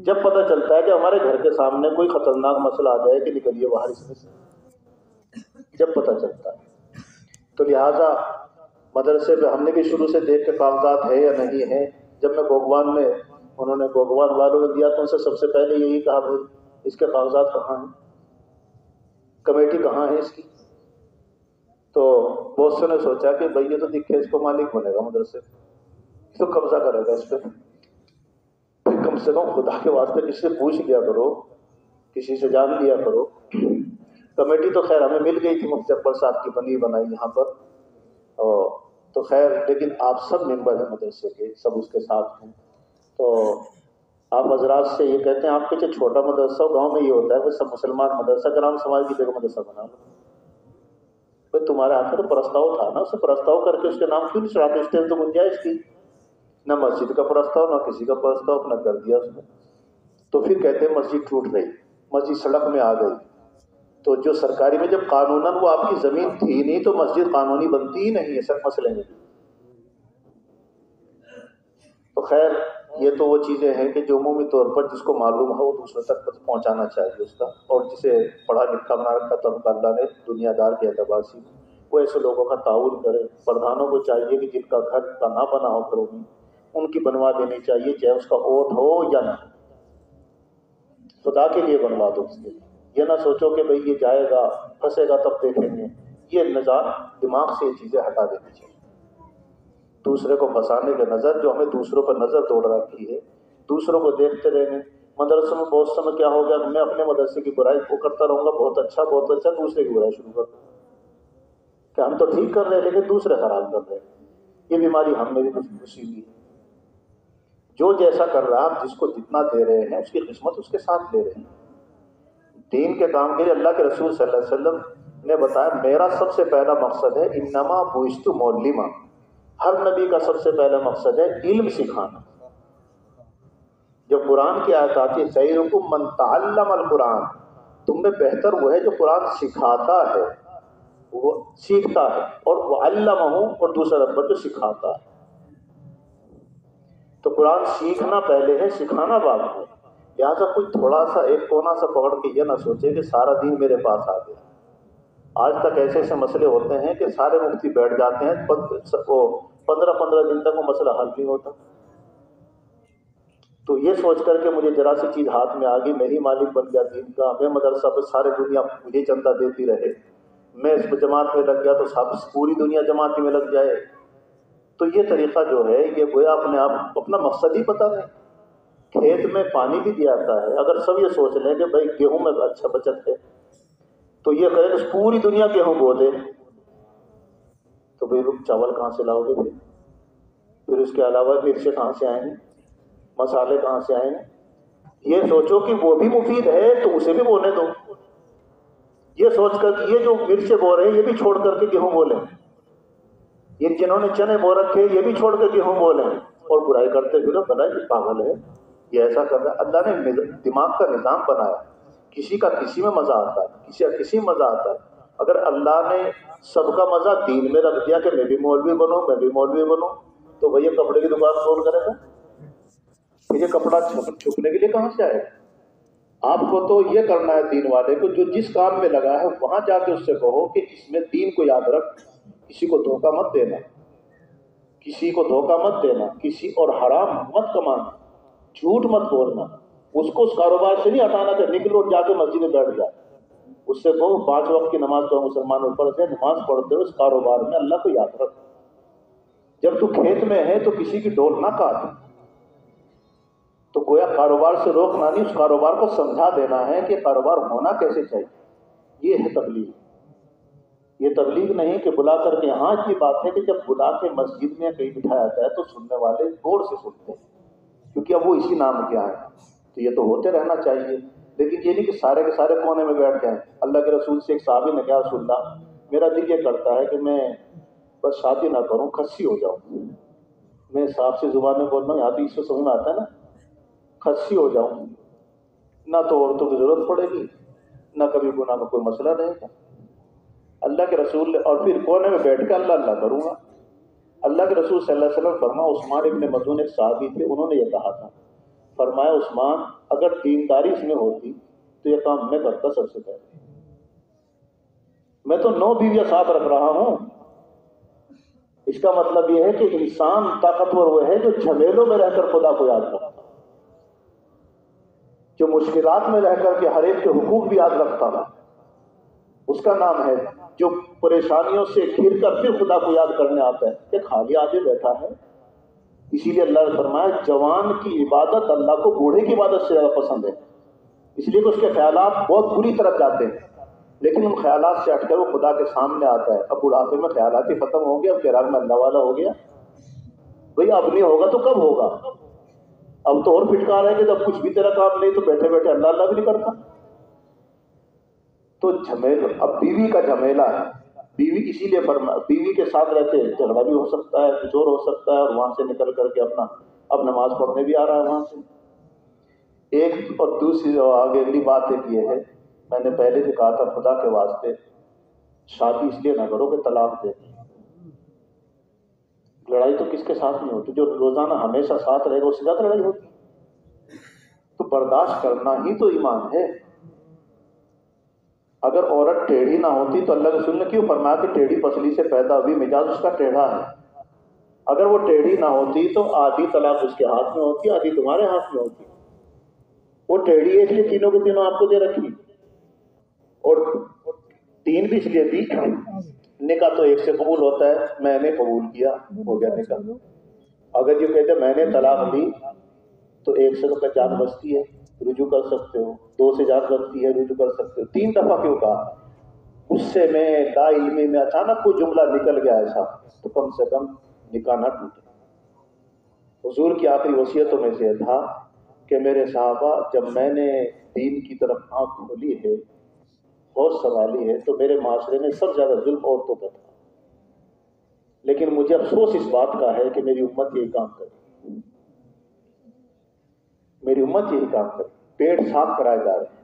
جب پتہ چلتا ہے کہ ہمارے گھر کے سامنے کوئی خطرناک مسئلہ آ جائے کہ نکلیے باہر اس میں سے جب پتہ چلتا ہے. تو لہٰذا مدرسے پہ ہم نے بھی شروع سے دیکھ کے کاغذات ہے یا نہیں ہے. جب میں گوگوان میں انہوں نے گوگوان والوں نے دیا تو ان سے سب سے پہلے یہی کہا بھائی اس کے کاغذات کہاں ہیں کمیٹی کہاں ہے اس کی. تو بہت سے نے سوچا کہ بھائی یہ تو دکھے اس کو مالک بنے گا مدرسے تو قبضہ کرے گا اس پہ. کم سے کم خدا کے واسطے کسی سے پوچھ لیا کرو کسی سے جان لیا کرو. کمیٹی تو خیر ہمیں مل گئی تھی مفتی اکبر صاحب کی بنی بنائی یہاں پر تو خیر لیکن آپ سب ممبر ہیں مدرسے کے سب اس کے ساتھ ہیں. تو آپ حضرات سے یہ کہتے ہیں آپ کے جو چھوٹا مدرسہ ہو گاؤں میں یہ ہوتا ہے کہ سب مسلمان مدرسہ گرام سماج کی جگہ مدرسہ بنا لو. بھائی تمہارے ہاتھ میں تو پرستاؤ تھا نا اسے پرستاؤ کر کے اس کے نام کیوں نہیں چڑھاتے. اسٹیج تو گنجائش کی نہ مسجد کا پرستاؤ نہ کسی کا پرستاؤ اپنا کر دیا اس نے. تو پھر کہتے ہیں مسجد ٹوٹ گئی مسجد سڑک میں آ گئی. تو جو سرکاری میں جب قانوناً وہ آپ کی زمین تھی نہیں تو مسجد قانونی بنتی ہی نہیں ہے سر مسئلے میں. تو خیر یہ تو وہ چیزیں ہیں کہ جو عمومی طور پر جس کو معلوم ہے وہ دوسروں تک پہنچانا چاہیے اس کا. اور جسے پڑھا لکھا بنا رکھا تو اللہ نے دنیا دار کے اعتبار سے وہ ایسے لوگوں کا تعاون کرے. پردھانوں کو چاہیے کہ جن کا گھر کا نہ بنا ہو گھروں میں ان کی بنوا دینی چاہیے چاہے اس کا اوٹ ہو یا نہ. خدا کے لیے بنوا دو اس کے لیے. یہ نہ سوچو کہ بھئی یہ جائے گا پھنسے گا تب دیکھیں گے. یہ نظام دماغ سے یہ چیزیں ہٹا دینی چاہیے. دوسرے کو پھنسانے کی نظر جو ہمیں دوسروں پر نظر دوڑ رکھی ہے دوسروں کو دیکھتے رہیں. مدرسوں میں بہت سمے کیا ہو گیا میں اپنے مدرسے کی برائی کو کرتا رہوں گا بہت اچھا دوسرے کی برائی شروع کر دوں کہ ہم تو ٹھیک کر رہے ہیں لیکن دوسرے خراب کر رہے ہیں. یہ بیماری ہم میں بھی کچھ گھسی ہوئی ہے. جو جیسا کر رہا آپ جس کو جتنا دے رہے ہیں اس کی قسمت اس کے ساتھ لے رہے ہیں. دین کے کام کے لیے اللہ کے رسول صلی اللہ علیہ وسلم نے بتایا میرا سب سے پہلا مقصد ہے انما بعثت معلما، ہر نبی کا سب سے پہلا مقصد ہے علم سکھانا. جب قرآن کی آیت آتی ہے خیرکم من تعلم القرآن، تم میں بہتر وہ ہے جو قرآن سکھاتا ہے، وہ سیکھتا ہے، اور وہ علمہ، اور دوسرا نمبر جو سکھاتا ہے. تو قرآن سیکھنا پہلے ہے، سکھانا بعد ہے. لہٰذا کوئی تھوڑا سا ایک کونا سا پکڑ کے یہ نہ سوچے کہ سارا دین میرے پاس آ گیا. آج تک ایسے ایسے مسئلے ہوتے ہیں کہ سارے مفتی بیٹھ جاتے ہیں، 15 دن تک وہ مسئلہ حل نہیں ہوتا. تو یہ سوچ کر کہ مجھے ذرا سی چیز ہاتھ میں آ گئی، میں ہی مالک بن گیا دین کا، میں مدرسہ پہ سارے دنیا مجھے چندہ دیتی رہے، میں اس جماعت میں لگ گیا تو سب پوری دنیا جماعت میں لگ جائے. تو یہ طریقہ جو ہے یہ گویا اپنے آپ اپنا مقصد ہی پتہ نہیں. کھیت میں پانی بھی دیا جاتا ہے، اگر سب یہ سوچ لیں کہ بھائی گیہوں میں اچھا بچت ہے تو یہ کریں کہ پوری دنیا گیہوں بو دے، تو بھائی چاول کہاں سے لاؤ گے؟ پھر اس کے علاوہ مرچیں کہاں سے آئیں گے؟ مسالے کہاں سے آئیں گے؟ یہ سوچو کہ وہ بھی مفید ہے تو اسے بھی بونے دو. یہ سوچ کر کہ یہ جو مرچیں بو رہے ہیں یہ بھی چھوڑ کر کے گیہوں بو لیں، یہ جنہوں نے چنے بو رکھے یہ بھی چھوڑ کے گیہوں بو لیں، اور برائی کرتے پھرو بنا یہ پاگل ہے، یہ ایسا کر رہا ہے. اللہ نے دماغ کا نظام بنایا، کسی کا کسی میں مزہ آتا ہے، کسی کا کسی میں مزہ آتا ہے. اگر اللہ نے سب کا مزہ دین میں رکھ دیا کہ میں بھی مولوی بنوں میں بھی مولوی بنوں، تو بھئی یہ کپڑے کی دکان کون کرے گا؟ پھر یہ کپڑا چھپنے کے لیے کہاں سے آئے گا؟ آپ کو تو یہ کرنا ہے دین والے کو، جو جس کام میں لگا ہے وہاں جا کے اس سے کہو کہ اس میں دین کو یاد رکھ، کسی کو دھوکہ مت دینا، کسی کو دھوکہ مت دینا، کسی اور حرام مت کمانا، جھوٹ مت بولنا. اس کو اس کاروبار سے نہیں ہٹانا کہ نکلو جا کے مسجد میں بیٹھ جائے. اس سے کہو 5 وقت کی نماز تو مسلمانوں پڑھتے ہیں، نماز پڑھتے ہو اس کاروبار میں اللہ کو یاد رکھ. جب تو کھیت میں ہے تو کسی کی ڈول نہ کاٹ. تو گویا کاروبار سے روکنا نہیں، اس کاروبار کو سمجھا دینا ہے کہ کاروبار ہونا کیسے چاہیے. یہ ہے تبلیغ. یہ تبلیغ نہیں کہ بلا کر کے. ہاں کی بات ہے کہ جب بلا کے مسجد میں کہیں بٹھایا جاتا ہے تو سننے والے غور سے سنتے ہیں، کیونکہ اب وہ اسی نام کیا ہے. تو یہ تو ہوتے رہنا چاہیے، لیکن یہ نہیں کہ سارے کے سارے کونے میں بیٹھ جائیں. اللہ کے رسول سے ایک صحابی نے کہا رسول اللہ میرا دل یہ کرتا ہے کہ میں بس شادی نہ کروں، کھسی ہو جاؤں. میں صاحب سے زبان میں بول رہا ہوں، یہاں تو اس سے سمجھ میں آتا ہے نا، کھسی ہو جاؤں، نہ تو عورتوں کی ضرورت پڑے گی، نہ کبھی گناہ کا کوئی مسئلہ رہے گا. اللہ کے رسول نے اور پھر کونے میں بیٹھ کے اللہ اللہ کروں گا. اللہ کے رسول صلی اللہ علیہ وسلم فرمایا، عثمان ابن مظعون ایک صحابی تھے، انہوں نے یہ کہا تھا، فرمایا عثمان اگر دینداری اس میں ہوتی تو یہ کام میں کرتا سب سے پہلے. میں تو 9 بیویاں ساتھ رکھ رہا ہوں. اس کا مطلب یہ ہے کہ انسان طاقتور وہ ہے جو جھمیلوں میں رہ کر خدا کو یاد رکھتا، جو مشکلات میں رہ کر کے ہر ایک کے حقوق بھی یاد رکھتا ہے، اس کا نام ہے جو پریشانیوں سے گھر کر پھر خدا کو یاد کرنے آتا ہے. کہ خالی آدمی بیٹھا ہے. اسی لیے اللہ نے فرمایا جوان کی عبادت اللہ کو بوڑھے کی عبادت سے زیادہ پسند ہے، اس لیے کہ اس کے خیالات بہت بری طرف جاتے ہیں، لیکن ان خیالات سے ہٹ کر وہ خدا کے سامنے آتا ہے. اب بڑھاپے میں خیالات ہی ختم ہو گیا، اب چراغ میں اللہ والا ہو گیا. بھئی اب نہیں ہوگا تو کب ہوگا؟ اب تو اور پھٹکار ہے کہ جب کچھ بھی تیرا کام نہیں تو بیٹھے بیٹھے اللہ اللہ بھی نہیں کرتا. تو جھمیلا اب بیوی کا جھمیلا ہے. بیوی اسی لیے بیوی کے ساتھ رہتے جھگڑا بھی ہو سکتا ہے، کچھ اور ہو سکتا ہے، اور وہاں سے نکل کر کے اب نماز پڑھنے بھی آ رہا ہے وہاں سے. ایک اور دوسری آگے اگلی بات ایک یہ ہے، میں نے پہلے بھی کہا تھا خدا کے واسطے شادی اس لیے نہ کرو کہ طلاق دے. لڑائی تو کس کے ساتھ نہیں ہوتی؟ جو روزانہ ہمیشہ ساتھ رہے گا اس سے زیادہ لڑائی ہوتی. تو برداشت کرنا ہی تو ایمان ہے. اگر عورت ٹیڑھی نہ ہوتی تو اللہ کے رسول نے کیوں فرمایا کہ ٹیڑھی پسلی سے پیدا ہوئی، مزاج اس کا ٹیڑھا ہے. اگر وہ ٹیڑھی نہ ہوتی تو آدھی طلاق اس کے ہاتھ میں ہوتی، آدھی تمہارے ہاتھ میں ہوتی. وہ ٹیڑھی ہے اس لیے تینوں کے تینوں آپ کو دے رکھی، اور 3 بھی اس لیے دی. نکاح تو ایک سے قبول ہوتا ہے، میں نے قبول کیا ہو گیا نکاح. اگر یہ کہتے میں نے طلاق دی تو 1 سے تو جان بچتی ہے، رجوع کر سکتے ہو، 2 سے جان بچتی ہے، رجوع کر سکتے ہو. 3 دفعہ کیوں کہا؟ غصے میں لا علمی میں اچانک کوئی جملہ نکل گیا ایسا تو کم سے کم نکاح نہ ٹوٹے. حضور کی آخری وصیتوں میں سے تھا کہ میرے صحابہ جب میں نے دین کی طرف آنکھ کھولی ہے، ہوش سنبھالی ہے تو میرے معاشرے میں سب سے زیادہ ظلم عورتوں پر تھا، لیکن مجھے افسوس اس بات کا ہے کہ میری امت یہی کام کرے، میری امت یہی کام کرے، پیٹ صاف کرائے جا رہے ہیں،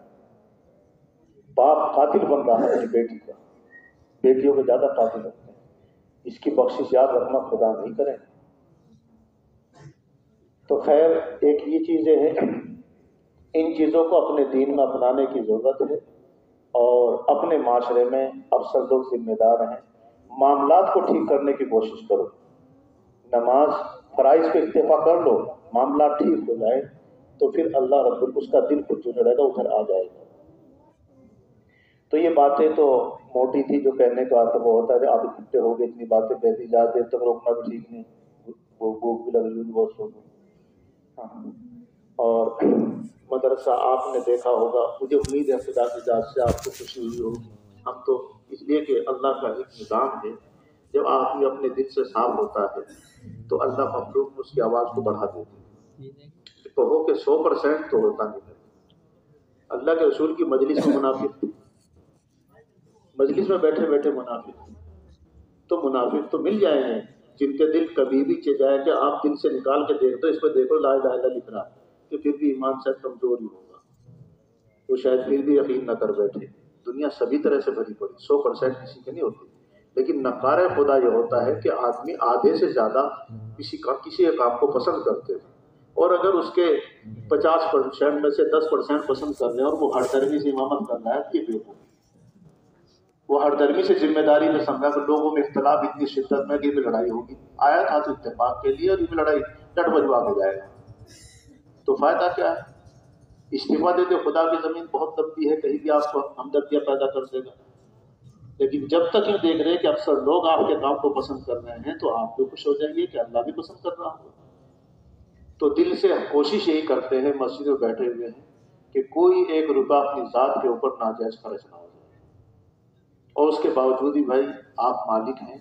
باپ قاتل بن رہا ہے اپنی بیٹی کا، بیٹیوں کو زیادہ قاتل ہوتے ہیں، اس کی بخشش یاد رکھنا خدا نہیں کرے۔ تو خیر ایک یہ چیزیں ہیں، ان چیزوں کو اپنے دین میں اپنانے کی ضرورت ہے، اور اپنے معاشرے میں افسر لوگ ذمہ دار ہیں، معاملات کو ٹھیک کرنے کی کوشش کرو، نماز فرائض پہ اتفاق کر لو، معاملات ٹھیک ہو جائے تو پھر اللہ رب اس کا دل خود جو رہے گا ادھر آ جائے گا۔ تو یہ باتیں تو موٹی تھی، جو کہنے کا تو وہ ہوتا ہے آپ اکٹھے ہو گئے، اتنی باتیں کہتی جا دیر تک روکنا بھی ٹھیک نہیں، وہ بھوک بھی لگ رہی بہت سو گئی۔ اور مدرسہ آپ نے دیکھا ہوگا، مجھے امید ہے خدا کی ذات سے آپ کو خوشی ہوئی ہوگی، ہم تو اس لیے کہ اللہ کا ایک نظام ہے، جب آدمی اپنے دل سے صاف ہوتا ہے تو اللہ مخلوق میں اس کی آواز کو بڑھا دیتی ہے، تو ہو کہ 100% تو ہوتا نہیں ہے۔ اللہ کے رسول کی مجلس میں منافق تھے، مجلس میں بیٹھے بیٹھے منافق، تو منافق تو مل جائیں گے جن کے دل کبھی بھی چہ جائے کہ آپ دل سے نکال کے دیکھ دو، اس پہ دیکھو لا الہ الا اللہ لکھ رہا، کہ پھر بھی ایمان سے کمزور ہی ہوگا، وہ شاید پھر بھی یقین نہ کر بیٹھے۔ دنیا سبھی طرح سے بھری پڑی، 100% کسی کی نہیں ہوتی، لیکن نقار خدا یہ ہوتا ہے کہ آدمی آدھے سے زیادہ کسی ایک کام کو پسند کرتے ہیں، اور اگر اس کے 50% میں سے 10% پسند کر رہے ہیں اور وہ ہر درمی سے امامت کر رہا ہے کہ بیوقوفی، وہ ہر درمی سے ذمہ داری میں سمجھا کہ لوگوں میں اختلاف اتنی شدت میں کہ ان میں لڑائی ہوگی، آیا تھا تو اتفاق کے لیے اور ان میں لڑائی ڈٹ بجوا کے جائے گا، تو فائدہ کیا ہے؟ استعفیٰ دے دے، خدا کی زمین بہت لمبی ہے، کہیں بھی آپ کو ہمدردیاں پیدا کر دے گا، لیکن جب تک یہ دیکھ رہے کہ اکثر لوگ آپ کے کام کو پسند کر رہے ہیں تو آپ بھی خوش ہو جائیے کہ اللہ بھی پسند کر رہا ہوگا۔ تو دل سے کوشش یہی کرتے ہیں، مسجد میں بیٹھے ہوئے ہیں، کہ کوئی ایک روپیہ اپنی ذات کے اوپر ناجائز خرچ نہ ہو جائے، اور اس کے باوجود ہی بھائی آپ مالک ہیں،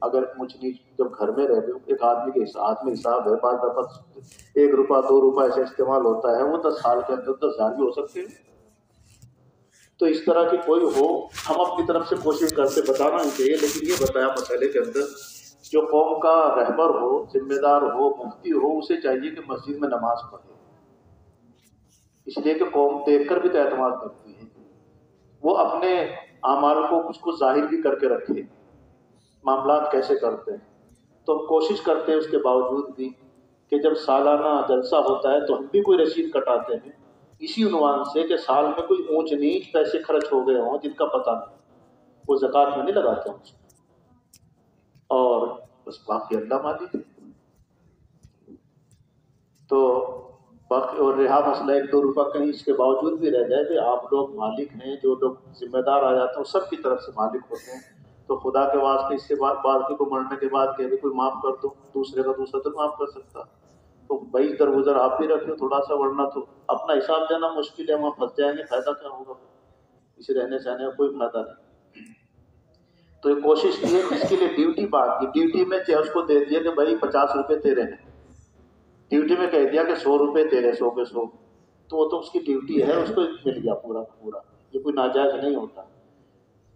اگر اونچ نیچ جب گھر میں رہتے ہو، ایک آدمی کے ہاتھ میں حساب ہے، بعض دفعہ 1 روپیہ 2 روپیہ ایسے استعمال ہوتا ہے، وہ 10 سال کے اندر 10,000 بھی ہو سکتے ہیں۔ تو اس طرح کی کوئی ہو، ہم اپنی طرف سے کوشش کرتے، بتانا نہیں چاہیے، لیکن یہ بتایا مسئلے کے اندر جو قوم کا رہبر ہو، ذمہ دار ہو، مفتی ہو، اسے چاہیے کہ مسجد میں نماز پڑھے، اس لیے کہ قوم دیکھ کر بھی تو اعتماد کرتی ہے، وہ اپنے اعمال کو کچھ کچھ ظاہر بھی کر کے رکھے، معاملات کیسے کرتے ہیں۔ تو ہم کوشش کرتے ہیں اس کے باوجود بھی کہ جب سالانہ جلسہ ہوتا ہے تو ہم بھی کوئی رسید کٹاتے ہیں، اسی عنوان سے کہ سال میں کوئی اونچ نیچ پیسے خرچ ہو گئے ہوں جن کا پتہ نہیں، وہ زکوٰۃ میں نہیں لگاتے ہم اس کو، اور بس باقی اللہ مالک ہے۔ تو باقی اور رہا مسئلہ 1-2 روپیہ کہیں اس کے باوجود بھی رہ جائے کہ آپ لوگ مالک ہیں، جو لوگ ذمہ دار آ جاتے ہیں سب کی طرف سے مالک ہوتے ہیں، تو خدا کے واسطے اس سے باقی کو مرنے کے بعد کہ کوئی معاف کر دو، دوسرے کا دوسرا تو معاف کر سکتا، تو بھائی در گزر آپ بھی رکھو تھوڑا سا، ورنہ تو اپنا حساب دینا مشکل ہے، وہاں پھنس جائیں گے، فائدہ کیا ہوگا؟ اسے رہنے سہنے کا کوئی فائدہ نہیں۔ تو یہ کوشش کی ہے، اس کے لیے ڈیوٹی بات کی، ڈیوٹی میں اس کو دے دیا کہ بھائی 50 روپے تیرے ہیں، ڈیوٹی میں کہہ دیا کہ 100 روپے تیرے، 100 کے 100، تو وہ تو اس کی ڈیوٹی ہے، اس کو مل گیا پورا پورا، یہ کوئی ناجائز نہیں ہوتا۔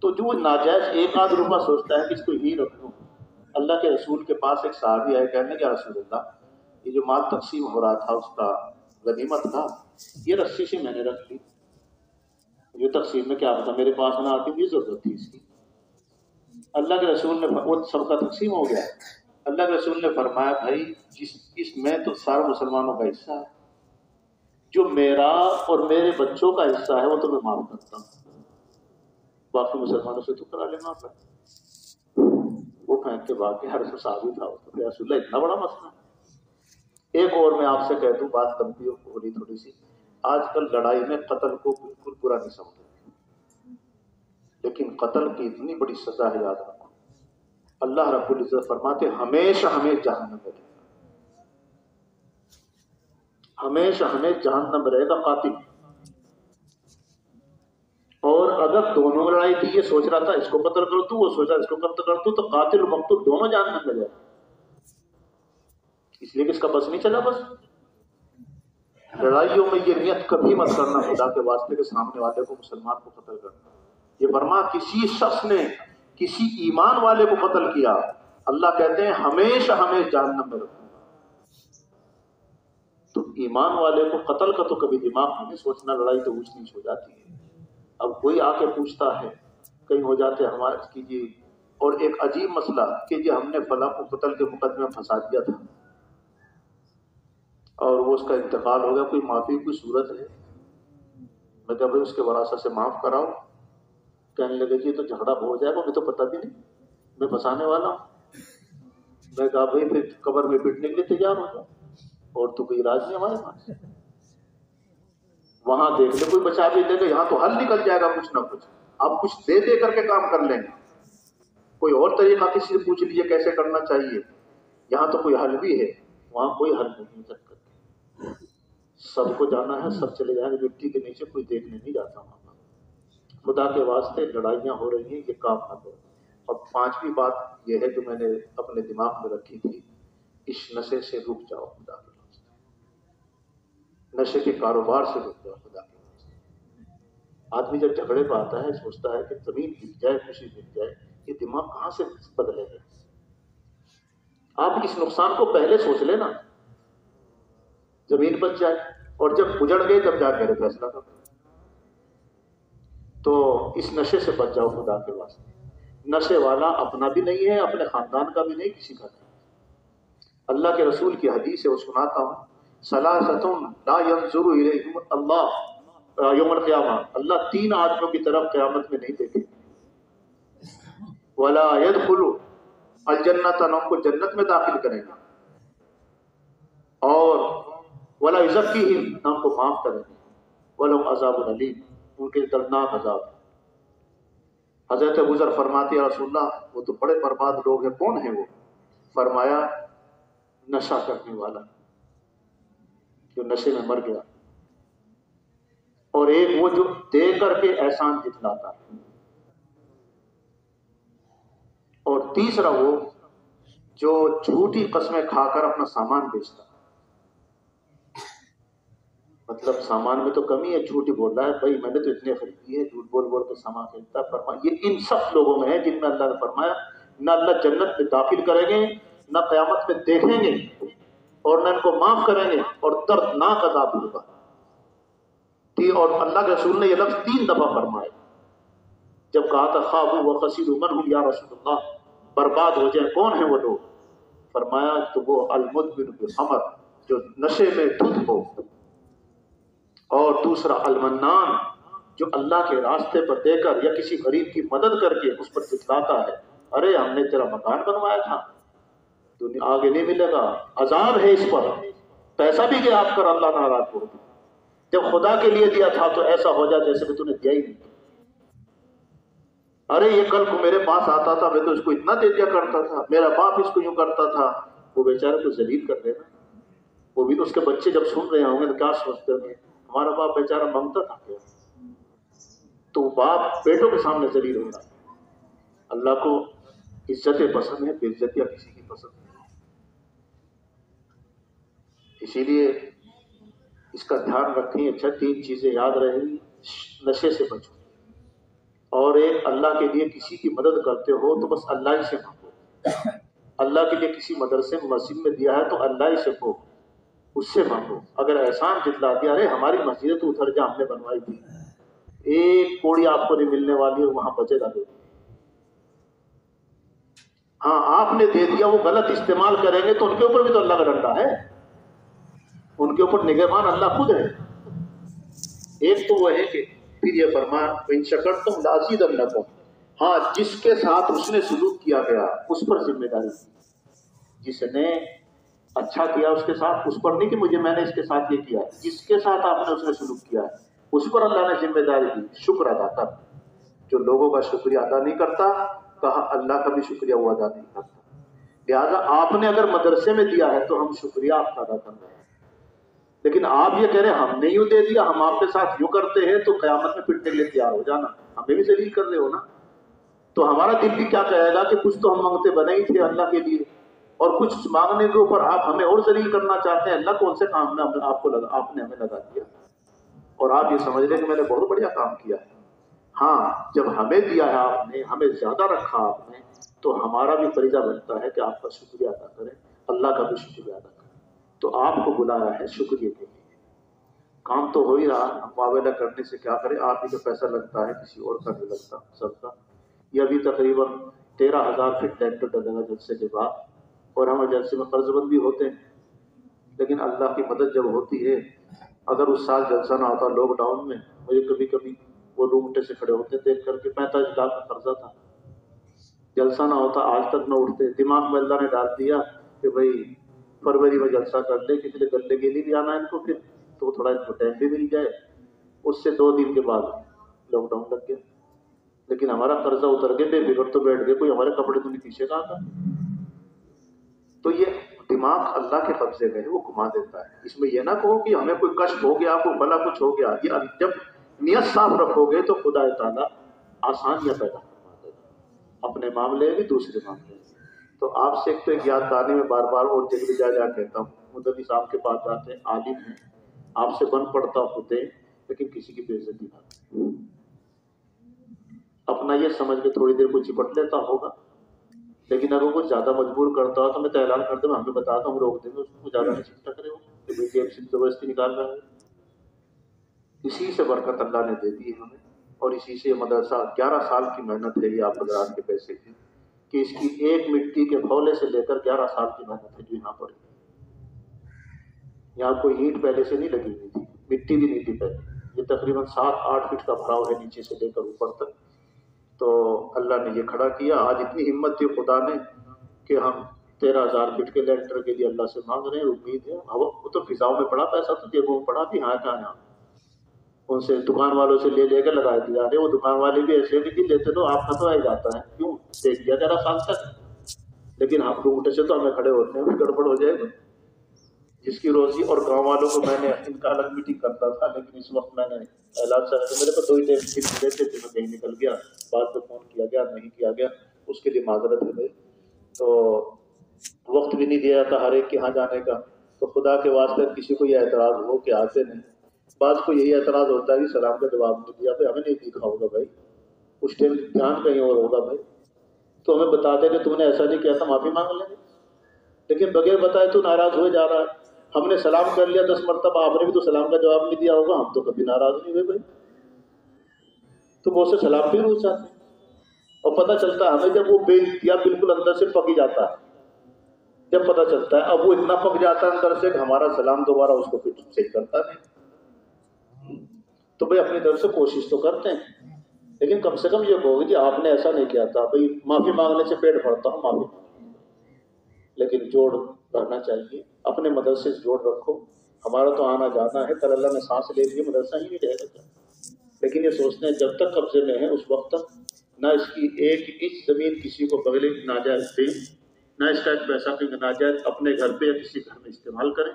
تو جو ناجائز 1-8 روپیہ سوچتا ہے کہ اس کو ہی رکھ لوں، اللہ کے رسول کے پاس ایک صحابی آئے، کہنے کہ رسول اللہ یہ جو مال تقسیم ہو رہا تھا اس کا غنیمت تھا، یہ رسی سے میں نے رکھ لی، یہ تقسیم میں کیا پتا میرے پاس نہ آتی، بھی ضرورت تھی اس کی۔ اللہ کے رسول نے وہ سب کا تقسیم ہو گیا، اللہ کے رسول نے فرمایا بھائی اس میں تو سارے مسلمانوں کا حصہ ہے، جو میرا اور میرے بچوں کا حصہ ہے وہ تو میں معاف کرتا ہوں، باقی مسلمانوں سے تو کرا لینا ہوتا۔ وہ پھینک کے باقی ہر صحابی تھا، رسول اللہ اتنا بڑا مسئلہ۔ ایک اور میں آپ سے کہہ دوں، بات لمبی ہو رہی تھوڑی سی، آج کل لڑائی میں قتل کو بالکل برا نہیں سمجھتے، لیکن قتل کی اتنی بڑی سزا ہے، یاد رکھو اللہ رب العزت فرماتے ہمیشہ ہمیں جہنم میں رہے گا، ہمیشہ ہمیں جہنم میں رہے گا قاتل، اور اگر دونوں لڑائی تھی، یہ سوچ رہا تھا اس کو قتل کر دوں، وہ سوچ رہا اس کو قتل کر دوں، تو قاتل و مقتول دونوں جہنم میں جائے، اس لیے کہ اس کا بس نہیں چلا۔ بس لڑائیوں میں یہ نیت کبھی مت کرنا خدا کے واسطے کے سامنے والے کو مسلمان کو قتل کرنا، یہ فرما کسی شخص نے کسی ایمان والے کو قتل کیا، اللہ کہتے ہیں ہمیشہ ہمیں جہنم میں رکھوں گا۔ تو ایمان والے کو قتل کا تو کبھی دماغ میں نہیں سوچنا، لڑائی تو اونچ نیچ ہو جاتی ہے۔ اب کوئی آ کے پوچھتا ہے، کہیں ہو جاتے ہمارے کیجیے، اور ایک عجیب مسئلہ کہ جی ہم نے فلاں کو قتل کے مقدمے میں پھنسا دیا تھا اور وہ اس کا انتقال ہو گیا، کوئی معافی کوئی صورت ہے؟ میں کہا بھائی اس کے وراثت سے معاف کراؤ۔ کہنے لگے جی تو جھگڑا ہو جائے گا، مجھے تو پتہ بھی نہیں، میں پھنسانے والا ہوں۔ میں کہا بھائی پھر قبر میں پیٹنے کے لیے تیار ہو جاؤ، اور تو کوئی علاج نہیں ہمارے پاس، وہاں دیکھ لے کوئی بچا بھی دے گا، یہاں تو حل نکل جائے گا کچھ نہ کچھ، آپ کچھ دے دے کر کے کام کر لیں گے، کوئی اور طریقہ کسی سے پوچھ لیجیے کیسے کرنا چاہیے، یہاں تو کوئی حل بھی ہے، وہاں کوئی حل نہیں کر سکتے۔ سب کو جانا ہے، سب چلے جائیں گے مٹی کے نیچے، کوئی دیکھنے نہیں جاتا وہاں۔ خدا کے واسطے لڑائیاں ہو رہی ہیں، یہ کام نہ کرو۔ اور پانچویں بات یہ ہے جو میں نے اپنے دماغ میں رکھی تھی، اس نشے سے رک جاؤ خدا کے واسطے، نشے کے کاروبار سے رک جاؤ خدا کے واسطے۔ آدمی جب جھگڑے پہ آتا ہے سوچتا ہے کہ زمین بک جائے، خوشی بک جائے، یہ دماغ کہاں سے بدلے گا؟ آپ اس نقصان کو پہلے سوچ لینا، زمین بچ جائے، اور جب اجڑ گئے تب جا کے فیصلہ کرو۔ تو اس نشے سے بچ جاؤ خدا کے واسطے۔ نشے والا اپنا بھی نہیں ہے، اپنے خاندان کا بھی نہیں، کسی کا نہیں۔ اللہ کے رسول کی حدیث ہے، وہ سناتا ہوں، ثلاثۃ لا ينظر الیہم اللہ یوم القیامہ، اللہ تین آدمیوں کی طرف قیامت میں نہیں دیکھے، ولا يدخل الجنۃ، نہ ان کو جنت میں داخل کریں گے، اور ولا یزکیہم، نہ ان کو معاف کریں گے، ولہم عذاب الیم، ان کے دردناک عذاب۔ حضرت ابوذر فرماتے یا رسول اللہ وہ تو بڑے برباد لوگ ہیں، کون ہیں وہ؟ فرمایا نشہ کرنے والا جو نشے میں مر گیا، اور ایک وہ جو دے کر کے احسان جتلاتا ہے، اور تیسرا وہ جو جھوٹی قسمیں کھا کر اپنا سامان بیچتا ہے۔ مطلب سامان میں تو کمی ہے، جھوٹ بول رہا ہے، بھائی میں نے تو اتنے خریدی ہے، جھوٹ بول بول کے سامان خریدتا ہے۔ فرمایا یہ ان سب لوگوں میں ہے جن میں اللہ نے فرمایا نہ اللہ جنت میں داخل کریں گے، نہ قیامت میں دیکھیں گے، اور نہ ان کو معاف کریں گے، اور دردناک عذاب ہوگا۔ اور اللہ کے رسول نے یہ لفظ 3 دفعہ فرمایا، جب کہا تھا خابوا وخسروا من هم یا رسول اللہ، برباد ہو جائیں کون ہیں وہ لوگ؟ فرمایا تو وہ المدمن بالخمر، جو نشے میں دھت ہو، اور دوسرا المنان، جو اللہ کے راستے پر دے کر یا کسی غریب کی مدد کر کے اس پر جتلاتا ہے، ارے ہم نے تیرا مکان بنوایا تھا، دنیا آگے نہیں ملے گا، عذاب ہے اس پر، پیسہ بھی گیا آپ کر، اللہ ناراض ہو گیا، جب خدا کے لیے دیا تھا تو ایسا ہو جائے جیسے کہ تو نے دیا ہی نہیں۔ ارے یہ کل کو میرے پاس آتا تھا، میں تو اس کو اتنا دے دیا کرتا تھا، میرا باپ اس کو یوں کرتا تھا، وہ بیچارے کو ذلیل کر دینا۔ وہ بھی تو اس کے بچے جب سن رہے ہوں گے تو کیا سوچتے ہوں گے، ہمارا باپ بیچارہ مانگتا تھا کیا؟ تو باپ بیٹوں کے سامنے ذلیل ہوگا۔ اللہ کو عزتیں پسند ہے، بے عزتیاں کسی کی پسند نہیں۔ اسی لیے اس کا دھیان رکھیں۔ اچھا 3 چیزیں یاد رہیں گی، نشے سے بچو، اور ایک اللہ کے لیے کسی کی مدد کرتے ہو تو بس اللہ ہی سے مانگو، اللہ کے لیے کسی مدرسے مسجد میں دیا ہے تو اللہ ہی سے کو اس سے مانگو۔ اگر احسان جتلا دیا، ارے ہماری مسجد تو ادھر جا ہم نے بنوائی تھی، ایک کوڑی آپ کو نہیں ملنے والی ہے، وہاں بچے گا۔ ہاں آپ نے دے دیا، وہ غلط استعمال کریں گے تو ان کے اوپر بھی تو اللہ کا ڈنڈا ہے، ان کے اوپر نگہبان اللہ خود ہے۔ ایک تو وہ ہے کہ پھر یہ فرمایا ان شکرتم لازیدنکم، ہاں جس کے ساتھ اس نے سلوک کیا گیا اس پر ذمہ داری، جس نے اچھا کیا اس کے ساتھ، اس پر نہیں کہ میں نے اس کے ساتھ یہ کیا، جس کے ساتھ آپ نے اس نے سلوک کیا ہے اس پر اللہ نے ذمہ داری دی، شکر ادا کر۔ جو لوگوں کا شکریہ ادا نہیں کرتا، کہا اللہ کا بھی شکریہ وہ ادا نہیں کرتا۔ لہٰذا آپ نے اگر مدرسے میں دیا ہے تو ہم شکریہ آپ کا ادا کر رہے ہیں، لیکن آپ یہ کہہ رہے ہیں ہم نے یوں دے دیا، ہم آپ کے ساتھ یوں کرتے ہیں، تو قیامت میں پٹنے کے لیے تیار ہو جانا، ہمیں بھی ذلیل کر رہے ہو نا۔ تو ہمارا دل بھی کیا کہے گا کہ کچھ تو ہم مانگتے بنے ہی تھے اللہ کے لیے، اور کچھ مانگنے کے اوپر آپ ہمیں اور ذلیل کرنا چاہتے ہیں۔ اللہ کون سے کام میں آپ نے ہمیں لگا دیا، اور آپ یہ سمجھ لیں کہ میں نے بہت بڑھیا کام کیا ہے۔ ہاں جب ہمیں دیا ہے آپ نے، ہمیں زیادہ رکھا آپ نے، تو ہمارا بھی فریضہ بنتا ہے کہ آپ کا شکریہ ادا کریں، اللہ کا بھی شکریہ ادا کریں۔ تو آپ کو بلایا ہے شکریہ کے لیے، کام تو ہو ہی رہا، ہم معاوضہ کرنے سے کیا کریں، آپ ہی کا پیسہ لگتا ہے، کسی اور کا نہیں لگتا سب کا۔ یہ ابھی تقریباً 13,000 فٹ ٹریکٹر ڈلے گا جلسے کے بعد، اور ہم جلسے میں قرض بند بھی ہوتے ہیں، لیکن اللہ کی مدد جب ہوتی ہے، اگر اس سال جلسہ نہ ہوتا لاک ڈاؤن میں، مجھے کبھی کبھی وہ رومٹے سے کھڑے ہوتے دیکھ کر کے 45 لاکھ کا قرضہ تھا، جلسہ نہ ہوتا آج تک نہ اٹھتے، دماغ میں اللہ نے ڈال دیا کہ بھائی فروری میں جلسہ کر لے، کسی نے گلے کے لیے بھی آنا ہے ان کو، پھر تو تھوڑا ان کو ٹائم بھی مل جائے۔ اس سے 2 دن کے بعد لاک ڈاؤن لگ گیا، لیکن ہمارا قرضہ اتر گیا، بے فکر تو بیٹھ گئے، کوئی ہمارے کپڑے تو نہیں پیچھے کہا تھا۔ تو یہ دماغ اللہ کے قبضے میں ہے، وہ گھما دیتا ہے۔ اس میں یہ نہ کہو کہ ہمیں کوئی کشف ہو گیا، کوئی بلا کچھ ہو گیا، یہ جب نیت صاف رکھو گے تو خدا تعالیٰ آسانیاں پیدا کروا دے گا، اپنے معاملے بھی دوسرے معاملے میں۔ تو آپ سے ایک تو ایک یاد دہانی میں بار بار اور جگہ جا کہتا ہوں، مدنی صاحب کے پاس جاتے ہیں، عالم ہیں، آپ سے بن پڑتا ہوتے ہیں، لیکن کسی کی بے عزتی نہ کریں۔ اپنا یہ سمجھ کے تھوڑی دیر کو چپٹ لیتا ہوگا، لیکن اگر کچھ زیادہ مجبور کرتا ہو تو میں تو اعلان کر دوں، ہمیں بتاتا ہوں، روک دیں گے اس کو، زیادہ نہیں چپٹا کرے ہو کہ بھائی جیب سے زبردستی نکال رہا ہے۔ اسی سے برکت اللہ نے دے دی ہے ہمیں، اور اسی سے مدرسہ 11 سال کی محنت ہے، یہ آپ حضرات کے پیسے کی، کہ اس کی ایک مٹی کے پھولے سے لے کر 11 سال کی محنت ہے جو یہاں پر ہے۔ یہاں کوئی اینٹ پہلے سے نہیں لگی ہوئی تھی، مٹی بھی نہیں تھی پہلے، یہ تقریباً 7-8 فٹ کا بھراؤ ہے نیچے سے لے کر اوپر تک۔ تو اللہ نے یہ کھڑا کیا، آج اتنی ہمت دی خدا نے کہ ہم 13,000 فٹ کے لینٹر کے لیے اللہ سے مانگ رہے ہیں، امید ہے، وہ تو فضاؤں میں پڑا، پیسہ تو جیبوں میں پڑا بھی، ہاں کہاں یہاں ان سے دکان والوں سے لے کے لگا دیا رہے، وہ دکان والے بھی ایسے بھی کہ لیتے تو آپ کا تو آ جاتا ہے، کیوں دیکھ دیا 11 سال تک، لیکن ہم روٹے سے تو ہمیں کھڑے ہوتے ہیں، گڑبڑ ہو جائے گا۔ جس کی روزی، اور گاؤں والوں کو میں نے ان کا الگ میٹنگ کرتا تھا، لیکن اس وقت میں نے اعلان سے میرے کو 2 ہی ٹائم ملتے تھے، میں کہیں نکل گیا، بعد میں فون کیا گیا، نہیں کیا گیا، اس کے لیے معذرت ہے بھائی۔ تو وقت بھی نہیں دیا تھا ہر ایک کے ہاں جانے کا، تو خدا کے واسطے کسی کو یہ اعتراض ہو کہ آتے نہیں، بعض کو یہی اعتراض ہوتا ہے کہ سلام کا جواب نہیں دیا، بھائی ہمیں نہیں دیکھا ہوگا بھائی، اس ٹائم دھیان کہیں اور ہوگا بھائی، تو ہمیں بتا دے کہ تم نے ایسا نہیں کیا تھا، معافی مانگ لیں گے، لیکن بغیر بتائے تو ناراض ہوئے جا رہا ہے۔ ہم نے سلام کر لیا 10 مرتبہ، آپ نے بھی تو سلام کا جواب نہیں دیا ہوگا، ہم تو کبھی ناراض نہیں ہوئے بھائی، تو وہ سے سلام بھی روز جاتے ہیں، اور پتہ چلتا ہے ہمیں جب وہ بے انتہا بالکل اندر سے پک جاتا ہے، جب پتہ چلتا ہے اب وہ اتنا پک جاتا ہے اندر سے کہ ہمارا سلام دوبارہ اس کو پھر صحیح کرتا نہیں، تو بھائی اپنی طرف سے کوشش تو کرتے ہیں، لیکن کم سے کم یہ کہو کہ آپ نے ایسا نہیں کیا تھا، بھائی معافی مانگنے سے پیٹ بھرتا ہوں، معافی مانگنے، لیکن جوڑ رہنا چاہیے، اپنے مدرسے سے جوڑ رکھو۔ ہمارا تو آنا جانا ہے، کل اللہ نے سانس لے لی، مدرسہ ہی نہیں رہے گا، لیکن یہ سوچتے ہیں جب تک قبضے میں ہے اس وقت تک نہ اس کی ایک انچ زمین کسی کو بغیر ناجائز دیں، نہ اس کا ایک پیسہ بھی ناجائز اپنے گھر پہ یا کسی گھر میں استعمال کریں،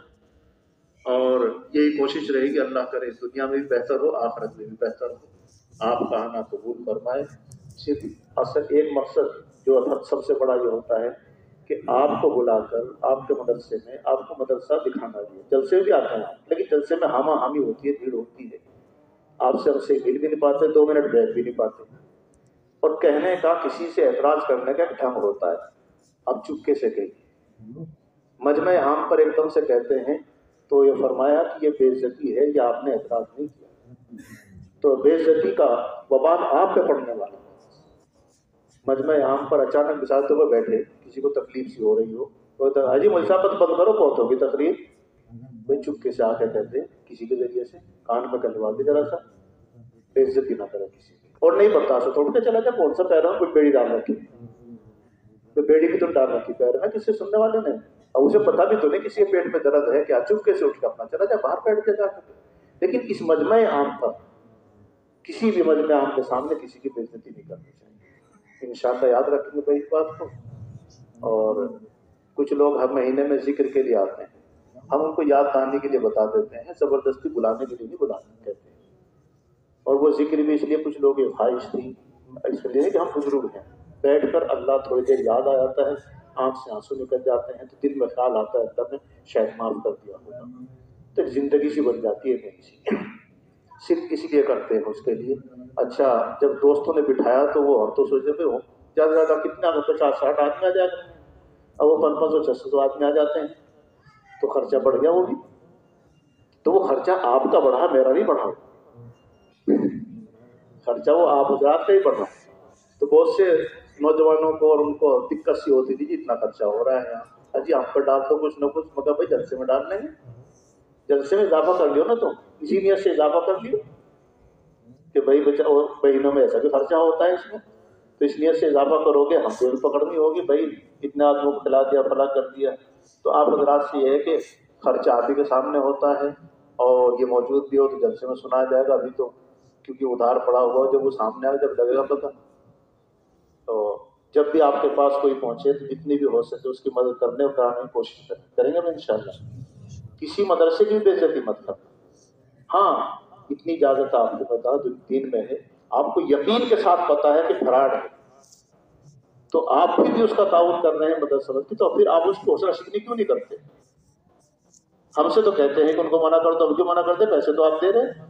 اور یہی کوشش رہے گی، اللہ کرے دنیا میں بھی بہتر ہو، آخرت میں بھی بہتر ہو، آپ کا آنا قبول فرمائے۔ صرف اصل ایک مقصد جو سب سے بڑا یہ ہوتا ہے کہ آپ کو بلا کر آپ کے مدرسے میں آپ کو مدرسہ دکھانا بھی ہے، جلسے بھی آتے ہیں، لیکن جلسے میں ہاما ہامی ہوتی ہے، بھیڑ ہوتی ہے، آپ سے ہم سے مل بھی نہیں پاتے، 2 منٹ بیٹھ بھی نہیں پاتے، اور کہنے کا، کسی سے اعتراض کرنے کا ایک ڈھنگ ہوتا ہے، اب چپکے سے کہیں مجمع عام پر ایک دم سے کہتے ہیں، تو یہ فرمایا کہ یہ بے عزتی ہے، یا آپ نے اعتراض نہیں کیا، تو بے عزتی کا وبال آپ پہ پڑنے والا ہے۔ مجمع عام پر اچانک مثال ہوئے بیٹھے، کسی کو تکلیف سی ہو رہی ہو، تو حاجی مسافت بند کرو، بہت ہوگی تقریر، بھائی چپکے سے آ کے کہتے ہیں کسی کے ذریعے سے کان میں کلوا دے، ذرا سا بے عزتی نہ کرے کسی کی، اور نہیں بتا سو توڑ کے چلا جائے، کون سا پیر کوئی بیڑی ڈال رکھی، تو بیڑی بھی تو ڈال رکھی پیر میں کسی سننے والے نے، اور اسے پتا بھی تو نہیں کسی کے پیٹ میں درد ہے کیا، چپکے سے اٹھ کے اپنا چلا جائے، باہر بیٹھ کے جا کے، لیکن اس مجمع عام پر کسی بھی مجمع عام کے سامنے کسی کی بے عزتی نہیں کرنی چاہیے۔ انشاءاللہ یاد رکھیں گے بھائی اس بات کو۔ اور کچھ لوگ ہر مہینے میں ذکر کے لیے آتے ہیں، ہم ان کو یاد دہانی کے لیے بتا دیتے ہیں، زبردستی بلانے کے لیے نہیں بلاتے کہتے ہیں، اور وہ ذکر بھی اس لیے کچھ لوگ یہ خواہش تھی، اس لیے کہ ہم بزرگ ہیں، بیٹھ کر اللہ تھوڑی دیر یاد آ جاتا ہے، آنکھ سے آنسو نکل جاتے ہیں، تو دل میں خیال آتا ہے اللہ نے شاید معاف کر دیا ہوگا، تو زندگی سی بن جاتی ہے نئی سی۔ صرف اس لیے کرتے ہیں اس کے لیے. اچھا جب دوستوں نے بٹھایا تو وہ ہم تو سوچتے تھے زیادہ سے زیادہ کتنا 50-60 آدمی آ جائے گا. اب وہ 500-600 آدمی آ جاتے ہیں تو خرچہ بڑھ گیا وہ بھی. تو وہ خرچہ آپ کا بڑھا, میرا نہیں بڑھا, خرچہ وہ آپ حضرات کا ہی بڑھا. تو بہت سے نوجوانوں کو اور ان کو دقت سی ہوتی تھی کہ اتنا خرچہ ہو رہا ہے یہاں, جی ہم پر ڈال دو کچھ نہ کچھ. مگر بھائی جلسے میں ڈال لیں گے, جلسے میں اضافہ کر لیو نا, تو اسی نیت سے اضافہ کر لیو کہ بھائی بہنوں میں ایسا بھی خرچہ ہوتا ہے اس میں, تو اس نیت سے اضافہ کرو گے. ہم پیڑ پکڑنی ہوگی بھائی اتنے آدمیوں کو کھلا دیا فلاں کر دیا. تو آپ حضرات سے یہ ہے کہ خرچہ آپ ہی کے سامنے ہوتا ہے, اور یہ موجود بھی ہو تو جلسے میں سنایا جائے گا. ابھی تو کیونکہ ادھار پڑا ہوا ہو, جب وہ سامنے آئے جب لگے گا پتہ. تو جب بھی آپ کے پاس کوئی پہنچے تو جتنی بھی ہو سکے اس کی مدد کرنے اور کرانے کی کوشش کریں گے ہم انشاءاللہ. کسی مدرسے کی بے عزتی مت کرنا. ہاں اتنی اجازت آپ کو بتا جو دین میں ہے, آپ کو یقین کے ساتھ پتا ہے کہ فراڈ ہے, تو آپ بھی اس کا تعاون کر رہے ہیں مدرسہ کی, تو پھر آپ اس کو حوصلہ شکنی کیوں نہیں کرتے؟ ہم سے تو کہتے ہیں کہ ان کو منع کر دو, ہم کیوں منع کرتے؟ پیسے تو آپ دے رہے ہیں,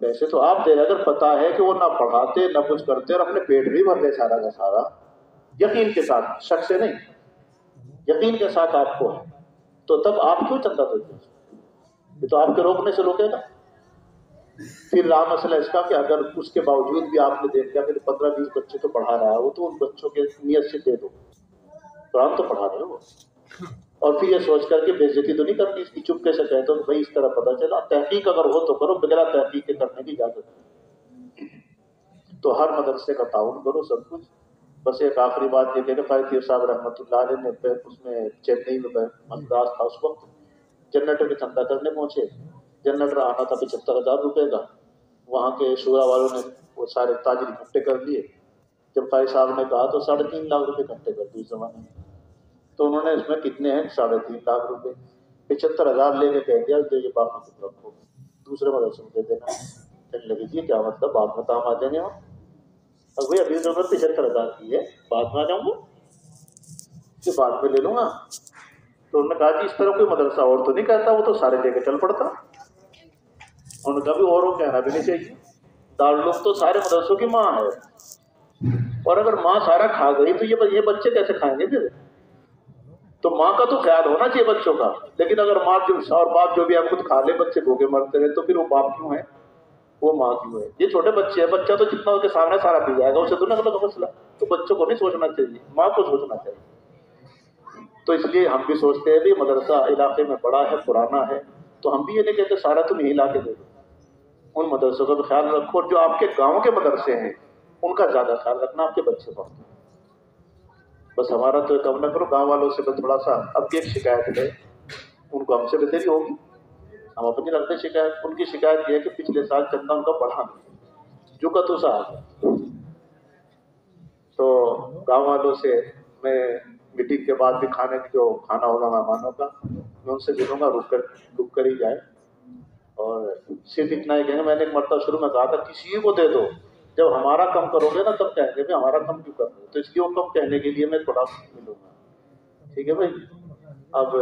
پیسے تو آپ دے رہے. اگر پتا ہے کہ وہ نہ پڑھاتے نہ کچھ کرتے اور اپنے پیٹ بھی بھر دے سارا کا سارا, یقین کے ساتھ, شک سے نہیں, یقین کے ساتھ آپ کو ہے, تو تب آپ کیوں چندہ دیتے ہیں؟ یہ تو آپ کے روکنے سے روکے گا. پھر رہا مسئلہ اس کا کہ اگر اس کے باوجود بھی آپ نے دیکھ لیا کہ 15-20 بچے تو پڑھا رہا ہے وہ, تو ان بچوں کے نیت سے دے دو, قرآن تو پڑھا رہے ہو. اور پھر یہ سوچ کر کے بے عزتی تو نہیں کرنی اس کی, چپکے سے کہتے ہو بھائی اس طرح پتہ چلا. تحقیق اگر ہو تو کرو, بغیر تحقیق کے کرنے کی اجازت نہیں. تو ہر مدرسے کا تعاون کرو سب کچھ. بس ایک آخری بات یہ کہ قاری پیر صاحب رحمۃ اللہ علیہ نے اس میں چنئی میں انداز تھا اس وقت, جنریٹر کے چندہ کرنے پہنچے. جنریٹر آنا تھا 75,000 روپے کا. وہاں کے شورا والوں نے وہ سارے تاجر اکٹھے کر لیے. جب قاری صاحب نے کہا تو 3.5 لاکھ روپے اکٹھے کر دیے اس زمانے میں. تو انہوں نے اس میں کتنے ہیں 3.5 لاکھ روپے, 75,000 لے کے کہہ دیا یہ باقی کچھ رکھو, دوسرے مدرسے میں دے دینا. کہنے لگی جی کیا مطلب, بعد میں کام آ جائیں گے ہم. اب بھائی ابھی تو 75,000 کی ہے, بعد میں آ جاؤں گا کہ بعد میں لے لوں گا. تو انہوں نے کہا جی اس طرح کوئی مدرسہ اور تو نہیں کہتا, وہ تو سارے لے کے چل پڑتا. انہوں نے کہا بھی اوروں کہنا بھی نہیں چاہیے, دارالعلوم تو سارے مدرسوں کی ماں ہے, اور اگر ماں سارا کھا گئی تو یہ بچے کیسے کھائیں گے پھر؟ تو ماں کا تو خیال ہونا چاہیے بچوں کا. لیکن اگر ماں اور باپ جو بھی ہے خود کھا لے, بچے بھوکے مرتے رہے, تو پھر وہ باپ کیوں ہے, وہ ماں کیوں ہے؟ یہ چھوٹے بچے ہیں, بچہ تو جتنا ان کے سامنے سارا پی جائے گا, اسے تو نہ الگ مسئلہ. تو بچوں کو نہیں سوچنا چاہیے, ماں کو سوچنا چاہیے. تو اس لیے ہم بھی سوچتے ہیں بھی مدرسہ علاقے میں بڑا ہے, پرانا ہے, تو ہم بھی یہ نہیں کہتے سارا تم یہی لا کے دے دو. ان مدرسوں کا بھی خیال رکھو, اور جو آپ کے گاؤں کے مدرسے ہیں ان کا زیادہ خیال رکھنا, آپ کے بچے پڑھتے ہیں. بس ہمارا تو کم نہ کرو, گاؤں والوں سے تھوڑا سا اب کی ایک شکایت ہے, ان کو ہم سے بتیری ہوگی, ہم اپنی رکھتے شکایت. ان کی شکایت یہ ہے کہ پچھلے سال چندہ ان کا بڑھا نہیں, جو کا تو سا. تو گاؤں والوں سے میں میٹنگ کے بعد بھی کھانے کی جو کھانا ہوگا مہمانوں کا, میں ان سے ملوں گا, رک کر ہی جائے. اور صرف اتنا ہی کہیں گے, میں نے ایک مرتبہ شروع میں کہا تھا کسی کو دے دو, جب ہمارا کم کرو گے نا تب کہیں گے ہمارا کم کیوں کر رہے ہو. تو اس لیے وہ کم کہنے کے لیے میں تھوڑا ملوں گا, ٹھیک ہے بھائی. اب